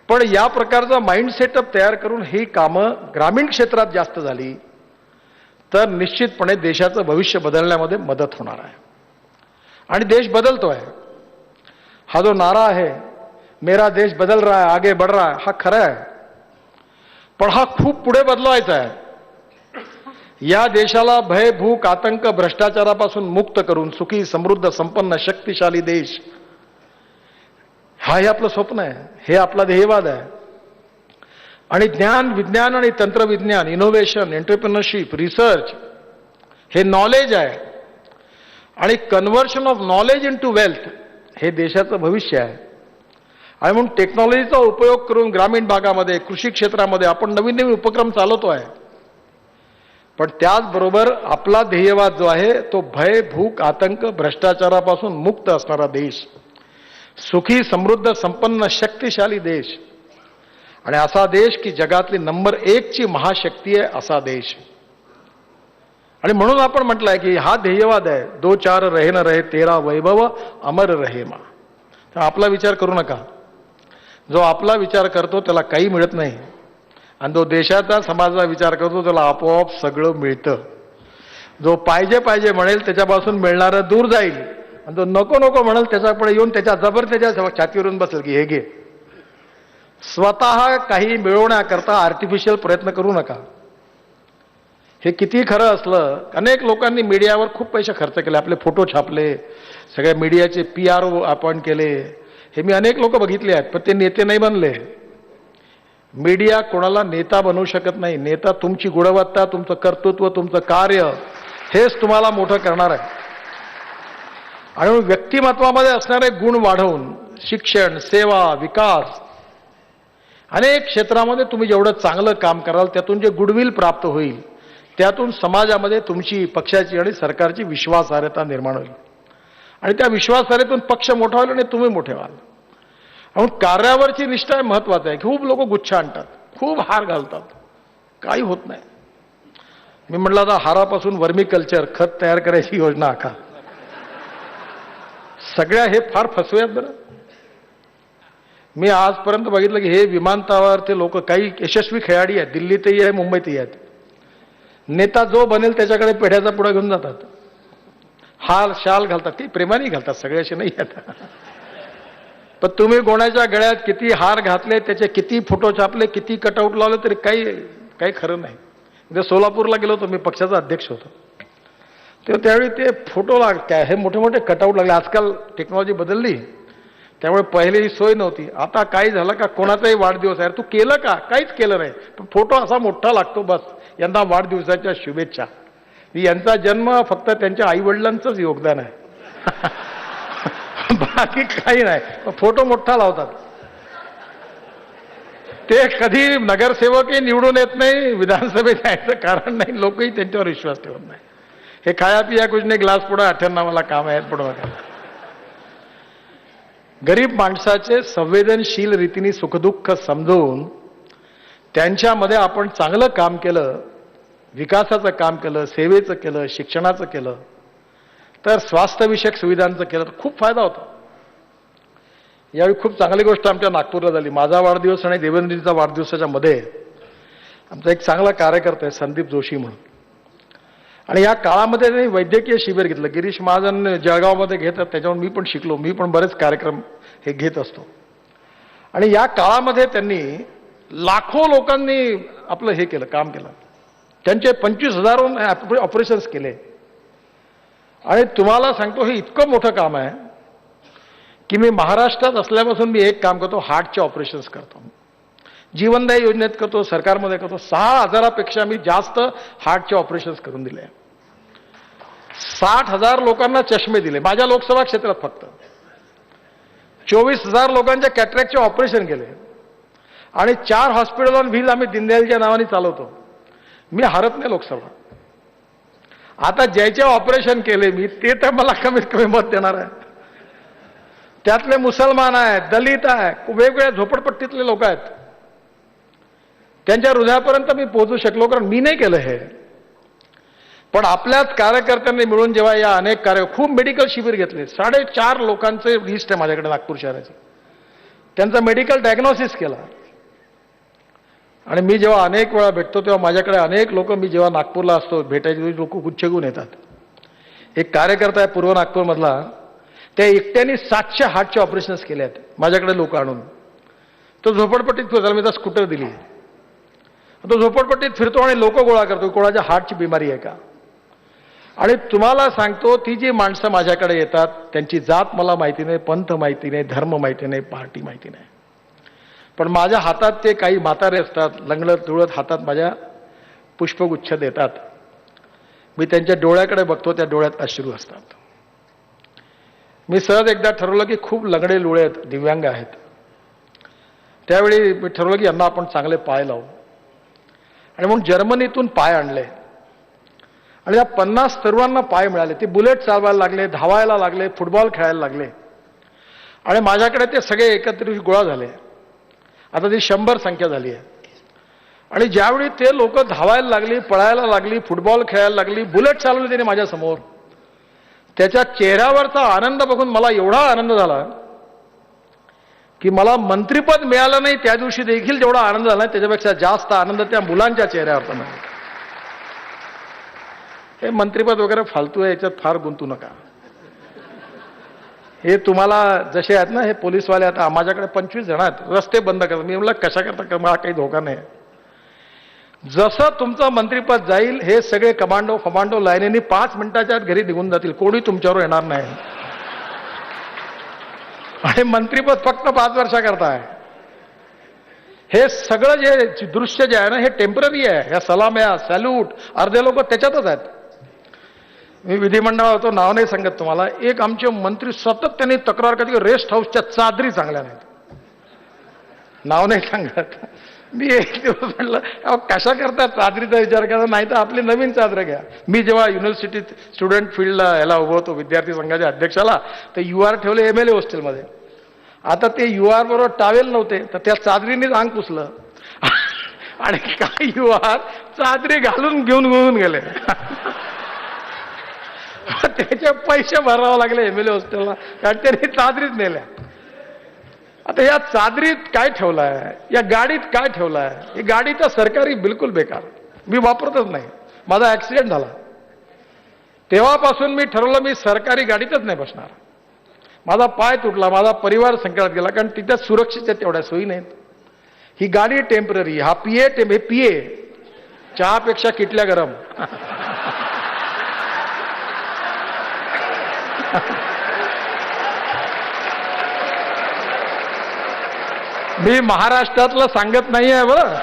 [SPEAKER 1] पण या प्रकारचा माइंड सेटअप तयार करून ही कामं ग्रामीण क्षेत्रात जास्त झाली तर निश्चितपणे देशाचं भविष्य बदलण्यामध्ये मदत होणार आहे. आणि देश बदलतोय. हा जो नारा आहे मेरा देश बदल रहा है, आगे बढ़ रहा है, हा खरा आहे. पण हा खूप पुढे बदलवायचा आहे. या देशाला भय, भूक, आतंक, भ्रष्टाचारापासून मुक्त करून सुखी, समृद्ध, संपन्न, शक्तिशाली देश, हे आपलं स्वप्न आहे, हे आपला ध्येयवाद आहे. आणि ज्ञान, विज्ञान आणि तंत्रविज्ञान, इनोव्हेशन, एंटरप्रेन्योरशिप, रिसर्च हे नॉलेज आहे. आणि conversion of knowledge into wealth हे देशाचं भविष्य आहे. आणि म्हणून टेक्नॉलॉजीचा उपयोग करून ग्रामीण भागामध्ये, कृषी क्षेत्रामध्ये आपण नवीन नवीन उपक्रम चालवतो आहे. पण त्याचबरोबर आपला ध्येयवाद जो आहे तो भय, भूक, आतंक, भ्रष्टाचारापासून मुक्त असणारा देश, सुखी, समृद्ध, संपन्न, शक्तिशाली देश, आणि असा देश की जगातली नंबर 1 ची महाशक्ती आहे असा देश. आणि म्हणून आपण म्हटलंय की हा ध्येयवाद आहे, 2 4 रहे न रहे तेरा वैभव अमर रहे मा. तर आपला विचार करू नका. जो आपला विचार करतो त्याला काही मिळत नाही, आणि जो देशाचा, समाजाचा विचार करतो त्याला आपोआप सगळं मिळतं. जो पाहिजे पाहिजे म्हणेल त्याच्यापासून मिळणारं दूर जाईल, आणि जो नको नको म्हणेल त्याच्यापुढे येऊन त्याच्या जबर त्याच्या छातीवरून बसेल की हे घे. स्वतः काही मिळवण्याकरता आर्टिफिशियल प्रयत्न करू नका. हे किती खरं असलं, अनेक लोकांनी मीडियावर खूप पैसे खर्च केले, आपले फोटो छापले, सगळ्या मीडियाचे PRO अपॉइंट केले, हे मी अनेक लोक बघितले आहेत, पण ते नेते नाही बनले. मीडिया कोणाला नेता बनवू शकत नाही. नेता तुमची गुणवत्ता, तुमचं कर्तृत्व, तुमचं कार्य हेच तुम्हाला मोठं करणार आहे. आणि व्यक्तिमत्वामध्ये असणारे गुण वाढवून शिक्षण, सेवा, विकास अनेक क्षेत्रामध्ये तुम्ही जेवढं चांगलं काम कराल त्यातून जे गुडविल प्राप्त होईल, त्यातून समाजामध्ये तुमची, पक्षाची आणि सरकारची विश्वासार्हता निर्माण होईल. आणि त्या विश्वासार्हतेतून पक्ष मोठा होईल आणि तुम्ही मोठे व्हाल. म्हणून कार्यावरची निष्ठा महत्वाचं आहे. खूप लोक गुच्छ आणतात, खूप हार घालतात, काही होत नाही. मी म्हटलं आता हारापासून वर्मी कल्चर खत तयार करायची योजना आखा. सगळ्या हे फार फसवे आहेत बरं. मी आजपर्यंत बघितलं की हे विमानतळावर ते लोक काही यशस्वी खेळाडी आहेत, दिल्लीतही आहे, मुंबईतही आहेत. नेता जो बनेल त्याच्याकडे पेढ्याचा पुढा घेऊन जातात, हार शाल घालतात, काही प्रेमाने घालतात, सगळे असे नाही आहेत. पण तुम्ही कोणाच्या गळ्यात किती हार घातले, त्याचे किती फोटो छापले, किती कटआउट लावले, तरी काही खरं नाही. म्हणजे सोलापूरला गेलो होतो, मी पक्षाचा अध्यक्ष होतो, तेव्हा त्यावेळी ते फोटो काय हे मोठे मोठे कटआउट लागले. आजकाल टेक्नॉलॉजी बदलली, त्यामुळे पहिली सोय नव्हती. आता काही झालं का कोणाचाही वाढदिवस आहे, तू केलं का? काहीच केलं नाही, पण फोटो असा मोठा लागतो, बस यंदा वाढदिवसाच्या शुभेच्छा. यांचा जन्म फक्त त्यांच्या आईवडिलांचंच योगदान आहे, बाकी काही नाही. फोटो मोठा लावतात. ते कधी नगरसेवकही निवडून येत नाही, विधानसभेत यायचं कारण नाही, लोकही त्यांच्यावर विश्वास ठेवत नाही. हे खाया पिया कुछ नाही, ग्लास पुढे 98 मला काम आहे पुढे बघा. गरीब माणसाचे संवेदनशील रीतीने सुखदुःख समजून त्यांच्यामध्ये आपण चांगलं काम केलं, विकासाचं काम केलं, सेवेचं केलं, शिक्षणाचं केलं, तर स्वास्थ्यविषयक सुविधांचं केलं तर खूप फायदा होतो. यावेळी खूप चांगली गोष्ट आमच्या नागपूरला झाली. माझा वाढदिवस आणि देवेंद्रजींचा वाढदिवसाच्या मध्ये आमचा एक चांगला कार्यकर्ता आहे संदीप जोशी म्हणून, आणि या काळामध्ये त्यांनी वैद्यकीय शिबिर घेतलं. गिरीश महाजन जळगावमध्ये घेतात, त्याच्यावर मी पण शिकलो. मी पण बरेच कार्यक्रम हे घेत असतो. आणि या काळामध्ये त्यांनी लाखो लोकांनी आपलं हे केलं, काम केलं. त्यांचे 25,000 ऑपरेशन्स केले. आणि तुम्हाला सांगतो हे इतकं मोठं काम आहे की मी महाराष्ट्रात असल्यापासून मी एक काम करतो, हार्टचे ऑपरेशन्स करतो. जीवनदायी योजनेत करतो, सरकारमध्ये करतो. 6,000पेक्षा मी जास्त हार्टचे ऑपरेशन्स करून दिले. 60,000 लोकांना चष्मे दिले माझ्या लोकसभा क्षेत्रात. फक्त 24,000 लोकांच्या कॅटरॅक्टचे ऑपरेशन केले. आणि 4 हॉस्पिटल ऑन व्हील आम्ही दीनदयालच्या नावाने चालवतो. मी हारत नाही लोकसभा. आता ज्याचे ऑपरेशन केले मी, ते तर मला कमीत कमी मत देणार आहे. त्यातले मुसलमान आहेत, दलित आहे, वेगवेगळ्या झोपडपट्टीतले लोक आहेत. त्यांच्या हृदयापर्यंत मी पोहोचू शकलो, कारण मी नाही केलं हे. पण आपल्याच कार्यकर्त्यांनी मिळून जेव्हा या अनेक खूप मेडिकल शिबिर घेतले. 4.5 लोकांचे लिस्ट आहे माझ्याकडे नागपूर शहराची. त्यांचा मेडिकल डायग्नोसिस केला. आणि मी जेव्हा अनेक वेळा भेटतो तेव्हा माझ्याकडे अनेक लोक, मी जेव्हा नागपूरला असतो भेटायचे, लोक गुच्छ घेऊन येतात. एक कार्यकर्ता आहे पूर्व नागपूरमधला, त्या एकट्याने 700 हार्टचे ऑपरेशन्स केले आहेत माझ्याकडे लोक आणून. तो झोपडपट्टीत फिरतो, मी तर स्कूटर दिली. तो झोपडपट्टीत फिरतो आणि लोक गोळा करतो, कोणाच्या हार्टची बिमारी आहे का. आणि तुम्हाला सांगतो, ती जी माणसं माझ्याकडे येतात त्यांची जात मला माहिती नाही, पंथ माहिती नाही, धर्म माहिती नाही, पार्टी माहिती नाही. पण माझ्या हातात ते काही म्हातारे असतात, लंगडत तुळत हातात माझ्या पुष्पगुच्छ देतात. मी त्यांच्या डोळ्याकडे बघतो, त्या डोळ्यात अश्रू असतात. मी सहज एकदा ठरवलं की खूप लंगडे लुळे आहेत, दिव्यांग आहेत. त्यावेळी मी ठरवलं की यांना आपण चांगले पाय लावू. आणि म्हणून जर्मनीतून पाय आणले. आणि या 50 तरुणांना पाय मिळाले. ते बुलेट चालवायला लागले, धावायला लागले, फुटबॉल खेळायला लागले. आणि माझ्याकडे ते सगळे एकत्रित गोळा झाले. आता ती 100 संख्या झाली आहे. आणि ज्यावेळी ते लोक धावायला लागली, पळायला लागली, फुटबॉल खेळायला लागली, बुलेट चालवली त्याने माझ्यासमोर, त्याच्या चेहऱ्यावरचा आनंद बघून मला एवढा आनंद झाला की मला मंत्रिपद मिळालं नाही त्या दिवशी देखील जेवढा आनंद झाला त्याच्यापेक्षा जास्त आनंद त्या मुलांच्या चेहऱ्यावरचा मिळाला. हे मंत्रिपद वगैरे फालतू आहे, याच्यात फार गुंतू नका. हे तुम्हाला जसे आहेत ना, हे पोलीसवाले आता माझ्याकडे 25 जण आहेत, रस्ते बंद करतात. मी म्हटलं कशा करता, मला काही धोका नाही. जसं तुमचं मंत्रिपद जाईल हे सगळे कमांडो लाईनीने 5 मिनिटाच्या आत घरी निघून जातील, कोणी तुमच्यावर येणार नाही. आणि मंत्रिपद फक्त 5 वर्षाकरता आहे. हे सगळं जे दृश्य जे आहे ना हे टेम्पररी आहे. ह्या सलाम्या सॅल्यूट अर्धे लोक त्याच्यातच आहेत. मी विधिमंडळात होतो, नाव नाही सांगत तुम्हाला, एक आमचे मंत्री सतत त्यांनी तक्रार करते की रेस्ट हाऊसच्या चादरी चांगल्या नाहीत. नाव नाही सांगत. मी एक दिवस म्हटलं अहो कशा करता चादरीचा विचार करा, नाही तर आपली नवीन चादर घ्या. मी जेव्हा युनिव्हर्सिटीत स्टुडंट फील्डला याला उभं होतो विद्यार्थी संघाच्या अध्यक्षाला, तर UR ठेवले MLA हॉस्टेलमध्ये. आता ते UR बरोबर टावेल नव्हते, तर त्या चादरीनेच अंग पुसलं आणि काही UR चादरी घालून घेऊन गेले. त्याचे पैसे भरावे लागले MLA हॉस्टेलला, कारण त्यांनी चादरीच नेल्या. आता या चादरीत काय ठेवलं आहे, या गाडीत काय ठेवलं आहे? ही गाडी तर सरकारी बिलकुल बेकार, मी वापरतच नाही. माझा ऍक्सिडेंट झाला तेव्हापासून मी ठरवलं मी सरकारी गाडीतच नाही बसणार. माझा पाय तुटला, माझा परिवार संकटात गेला, कारण तिथे सुरक्षेच्या तेवढ्या सोयी नाहीत. ही गाडी टेम्पररी, हा पिये चहापेक्षा किटल्या गरम. मी महाराष्ट्रातलं सांगत नाही आहे बरं.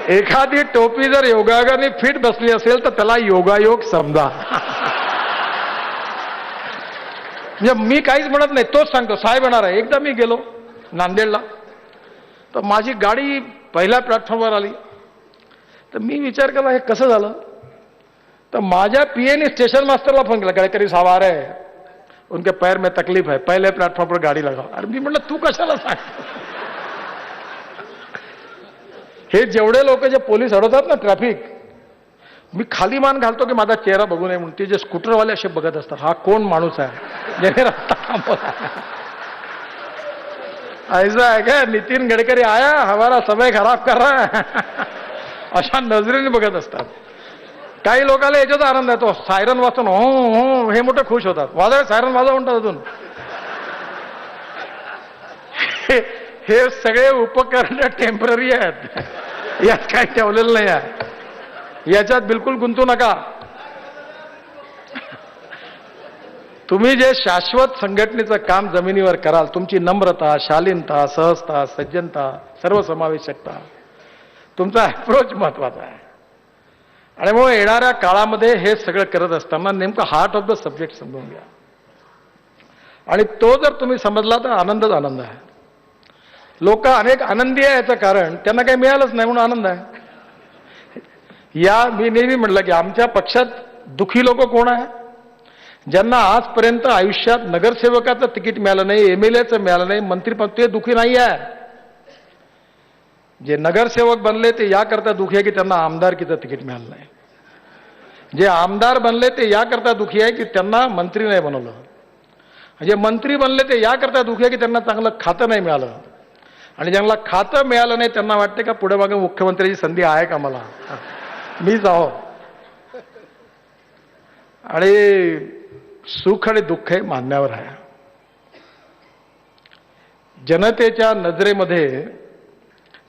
[SPEAKER 1] एखादी टोपी जर योगायोगाने फिट बसली असेल तर त्याला योगायोग समजा. म्हणजे मी काहीच म्हणत नाही, तोच सांगतो. साहेब येणार आहे. एकदा मी गेलो नांदेडला, तर माझी गाडी पहिल्या प्लॅटफॉर्मवर आली. तर मी विचार केला हे कसं झालं. तर माझ्या PAने स्टेशन मास्टरला फोन केला, गडकरी साहब आ रहे हैं, उनके पैर में तकलीफ है, पहले प्लेटफॉर्म पर गाडी लगाओ. अरे मी म्हटलं तू कशाला सांग. हे जेवढे लोक जे पोलीस अडवतात ना ट्रॅफिक, मी खाली मान घालतो की माझा चेहरा बघू नये म्हणून. ते जे स्कूटरवाले असे बघत असतात, हा कोण माणूस आहे ज्याने रस्ता थांबवला. ऐसा है क्या, नितीन गडकरी आया हमारा समय खराब कर रहा है, अशा नजरेने बघत असतात. काही लोकांना याच्याचा आनंद आहे, तो सायरन वाजून हो हो हे मोठे खुश होतात. वाजवा सायरन वाजवा म्हणतात अजून. हे सगळे उपकरण टेम्पररी आहेत, यात काही ठेवलेलं नाही आहे. याच्यात बिलकुल गुंतू नका. तुम्ही जे शाश्वत संघटनेचं काम जमिनीवर कराल, तुमची नम्रता, शालीनता, सहजता, सज्जनता, सर्वसमावेशकता, तुमचा अप्रोच महत्वाचा आहे. आणि मग येणाऱ्या काळामध्ये हे सगळं करत असताना नेमकं हार्ट ऑफ द सब्जेक्ट समजून घ्या. आणि तो जर तुम्ही समजला तर आनंदच आनंद आहे. लोक अनेक आनंदी आहे याचं कारण त्यांना काही मिळालंच नाही म्हणून आनंद आहे. मी नेहमी म्हटलं की आमच्या पक्षात दुखी लोक कोण आहे? ज्यांना आजपर्यंत आयुष्यात नगरसेवकाचं तिकीट मिळालं नाही, MLAचं मिळालं नाही, मंत्रीपद, ते दुखी नाही आहे. जे नगरसेवक बनले ते याकरता दुखी आहे की त्यांना आमदारकीचं तिकीट मिळालं नाही. जे आमदार बनले ते याकरता दुखी आहे की त्यांना मंत्री नाही बनवलं. जे मंत्री बनले ते याकरता दुखी आहे की त्यांना चांगलं खातं नाही मिळालं. आणि ज्यांना खातं मिळालं नाही त्यांना वाटते का पुढे मागे मुख्यमंत्र्याची संधी आहे का मला, मी जाओ. आणि सुख आणि दुःख हे मानण्यावर आहे. जनतेच्या नजरेमध्ये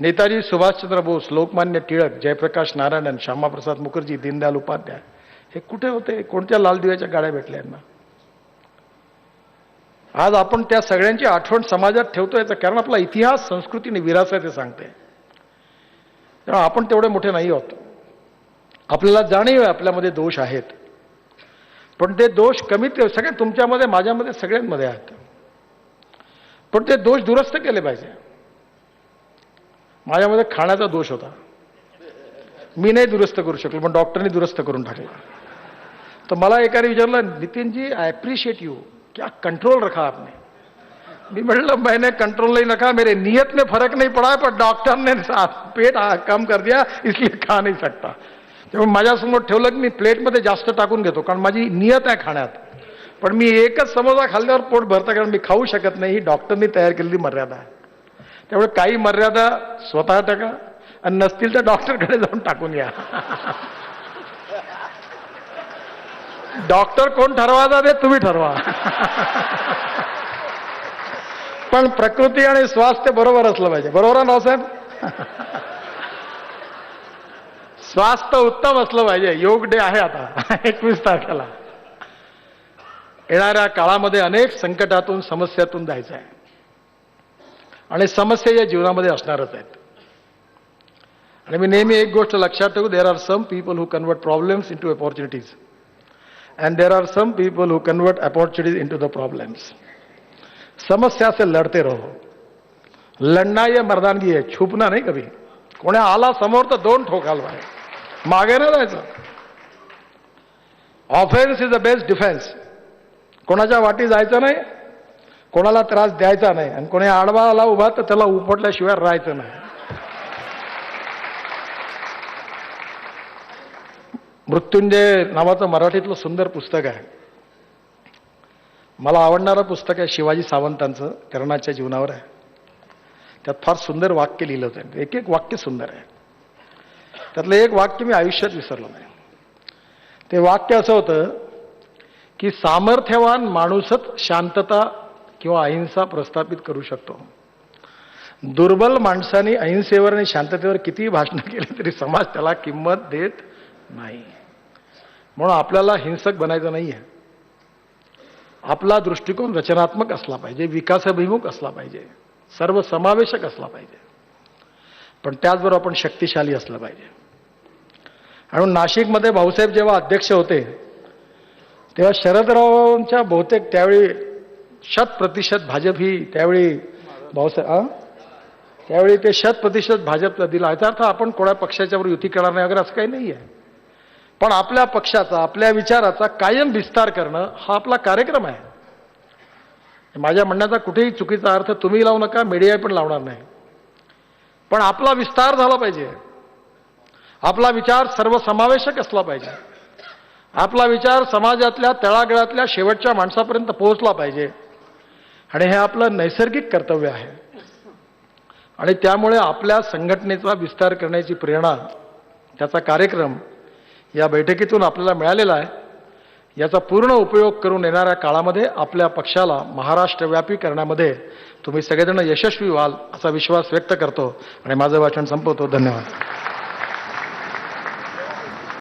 [SPEAKER 1] नेताजी सुभाषचंद्र बोस, लोकमान्य टिळक, जयप्रकाश नारायणन, श्यामाप्रसाद मुखर्जी, दीनदयाल उपाध्याय हे कुठे होते? कोणत्या लालदिव्याच्या गाड्या भेटल्या यांना? आज आपण त्या सगळ्यांची आठवण समाजात ठेवतो, याचं कारण आपला इतिहास, संस्कृती आणि विरासत हे सांगते. तेव्हा आपण तेवढे मोठे नाही आहोत. आपल्याला जाणीव आहे आपल्यामध्ये दोष आहेत, पण ते दोष कमीत सगळे तुमच्यामध्ये, माझ्यामध्ये, सगळ्यांमध्ये आहेत. पण ते दोष दुरुस्त केले पाहिजे. माझ्यामध्ये खाण्याचा दोष होता, मी नाही दुरुस्त करू शकलो, पण डॉक्टरनी दुरुस्त करून टाकला. तर मला एकाने विचारलं, Nitin ji I appreciate you, क्या कंट्रोल रखा आपने? मी म्हटलं मैंने कंट्रोल नहीं रखा, मेरे नियत में फर्क नहीं पड़ा, पर डॉक्टर ने पेट कम कर दिया इसलिए खा नहीं सकता. त्यामुळे माझ्यासमोर ठेवलं की मी प्लेटमध्ये जास्त टाकून घेतो, कारण माझी नियत आहे खाण्यात. पण मी एकच समोसा खाल्ल्यावर पोट भरतं, कारण मी खाऊ शकत नाही. ही डॉक्टरनी तयार केलेली मर्यादा आहे. त्यामुळे काही मर्यादा स्वतः टाका, आणि नसतील तर डॉक्टरकडे जाऊन टाकून या. डॉक्टर कोण ठरवायचा ते तुम्ही ठरवा. पण प्रकृती आणि स्वास्थ्य बरोबर असलं पाहिजे. बरोबर आहे रावसाहेब? स्वास्थ्य उत्तम असलं पाहिजे. योग डे आहे आता 21 तारखेला. येणाऱ्या काळामध्ये अनेक संकटातून समस्यातून जायचं आहे आणि समस्या या जीवनामध्ये असणारच आहेत. आणि मी नेहमी एक गोष्ट लक्षात ठेवू, there are some people who convert problems into opportunities and there are some people who convert opportunities into the problems. समस्या से लड़ते रहो. लढना ये मर्दानगी है, छुपना नाही कभी. कोणी आला समोर तर दोन ठोकाल बाहेर, मागे नाही जायचं. Offence is the best defence. कोणाच्या वाटी जायचं नाही, कोणाला त्रास द्यायचा नाही, आणि कोणी आडवा आला उभा तर त्याला उपटल्याशिवाय राहायचं नाही. मृत्युंजय नावाचं मराठीतलं सुंदर पुस्तक आहे. मला आवडणारं पुस्तक आहे. शिवाजी सावंतांचं कर्णाच्या जीवनावर आहे. त्यात फार सुंदर वाक्य लिहिलं होतं. एक एक वाक्य सुंदर आहे. त्यातलं एक वाक्य मी आयुष्यात विसरलो नाही. ते वाक्य असं होतं की सामर्थ्यवान माणूसच शांतता किंवा अहिंसा प्रस्थापित करू शकतो. दुर्बल माणसांनी अहिंसेवर आणि शांततेवर कितीही भाषणं केली तरी समाज त्याला किंमत देत नाही. म्हणून आपल्याला हिंसक बनायचं नाही आहे. आपला दृष्टिकोन रचनात्मक असला पाहिजे, विकासाभिमुख असला पाहिजे, सर्वसमावेशक असला पाहिजे, पण त्याचबरोबर आपण शक्तिशाली असलं पाहिजे. आणि नाशिकमध्ये भाऊसाहेब जेव्हा अध्यक्ष होते तेव्हा शरदरावांच्या बहुतेक त्यावेळी 100% भाजप ही त्यावेळी भाऊसाहेब त्यावेळी ते 100% भाजपला दिला. याचा अर्थ आपण कोणा पक्षाच्यावर युती करणार नाही वगैरे असं काही नाही आहे. पण आपल्या पक्षाचा, आपल्या विचाराचा कायम विस्तार करणं हा आपला कार्यक्रम आहे. माझ्या म्हणण्याचा कुठेही चुकीचा अर्थ तुम्ही लावू नका, मीडिया पण लावणार नाही. पण आपला विस्तार झाला पाहिजे. आपला विचार सर्वसमावेशक असला पाहिजे. आपला विचार समाजातल्या तळागाळातल्या शेवटच्या माणसापर्यंत पोहोचला पाहिजे. आणि हे आपलं नैसर्गिक कर्तव्य आहे. आणि त्यामुळे आपल्या संघटनेचा विस्तार करण्याची प्रेरणा, त्याचा कार्यक्रम या बैठकीतून आपल्याला मिळालेला आहे. याचा पूर्ण उपयोग करून येणाऱ्या काळामध्ये आपल्या पक्षाला महाराष्ट्रव्यापी करण्यामध्ये तुम्ही सगळेजण यशस्वी व्हाल असा विश्वास व्यक्त करतो आणि माझं भाषण संपवतो. धन्यवाद.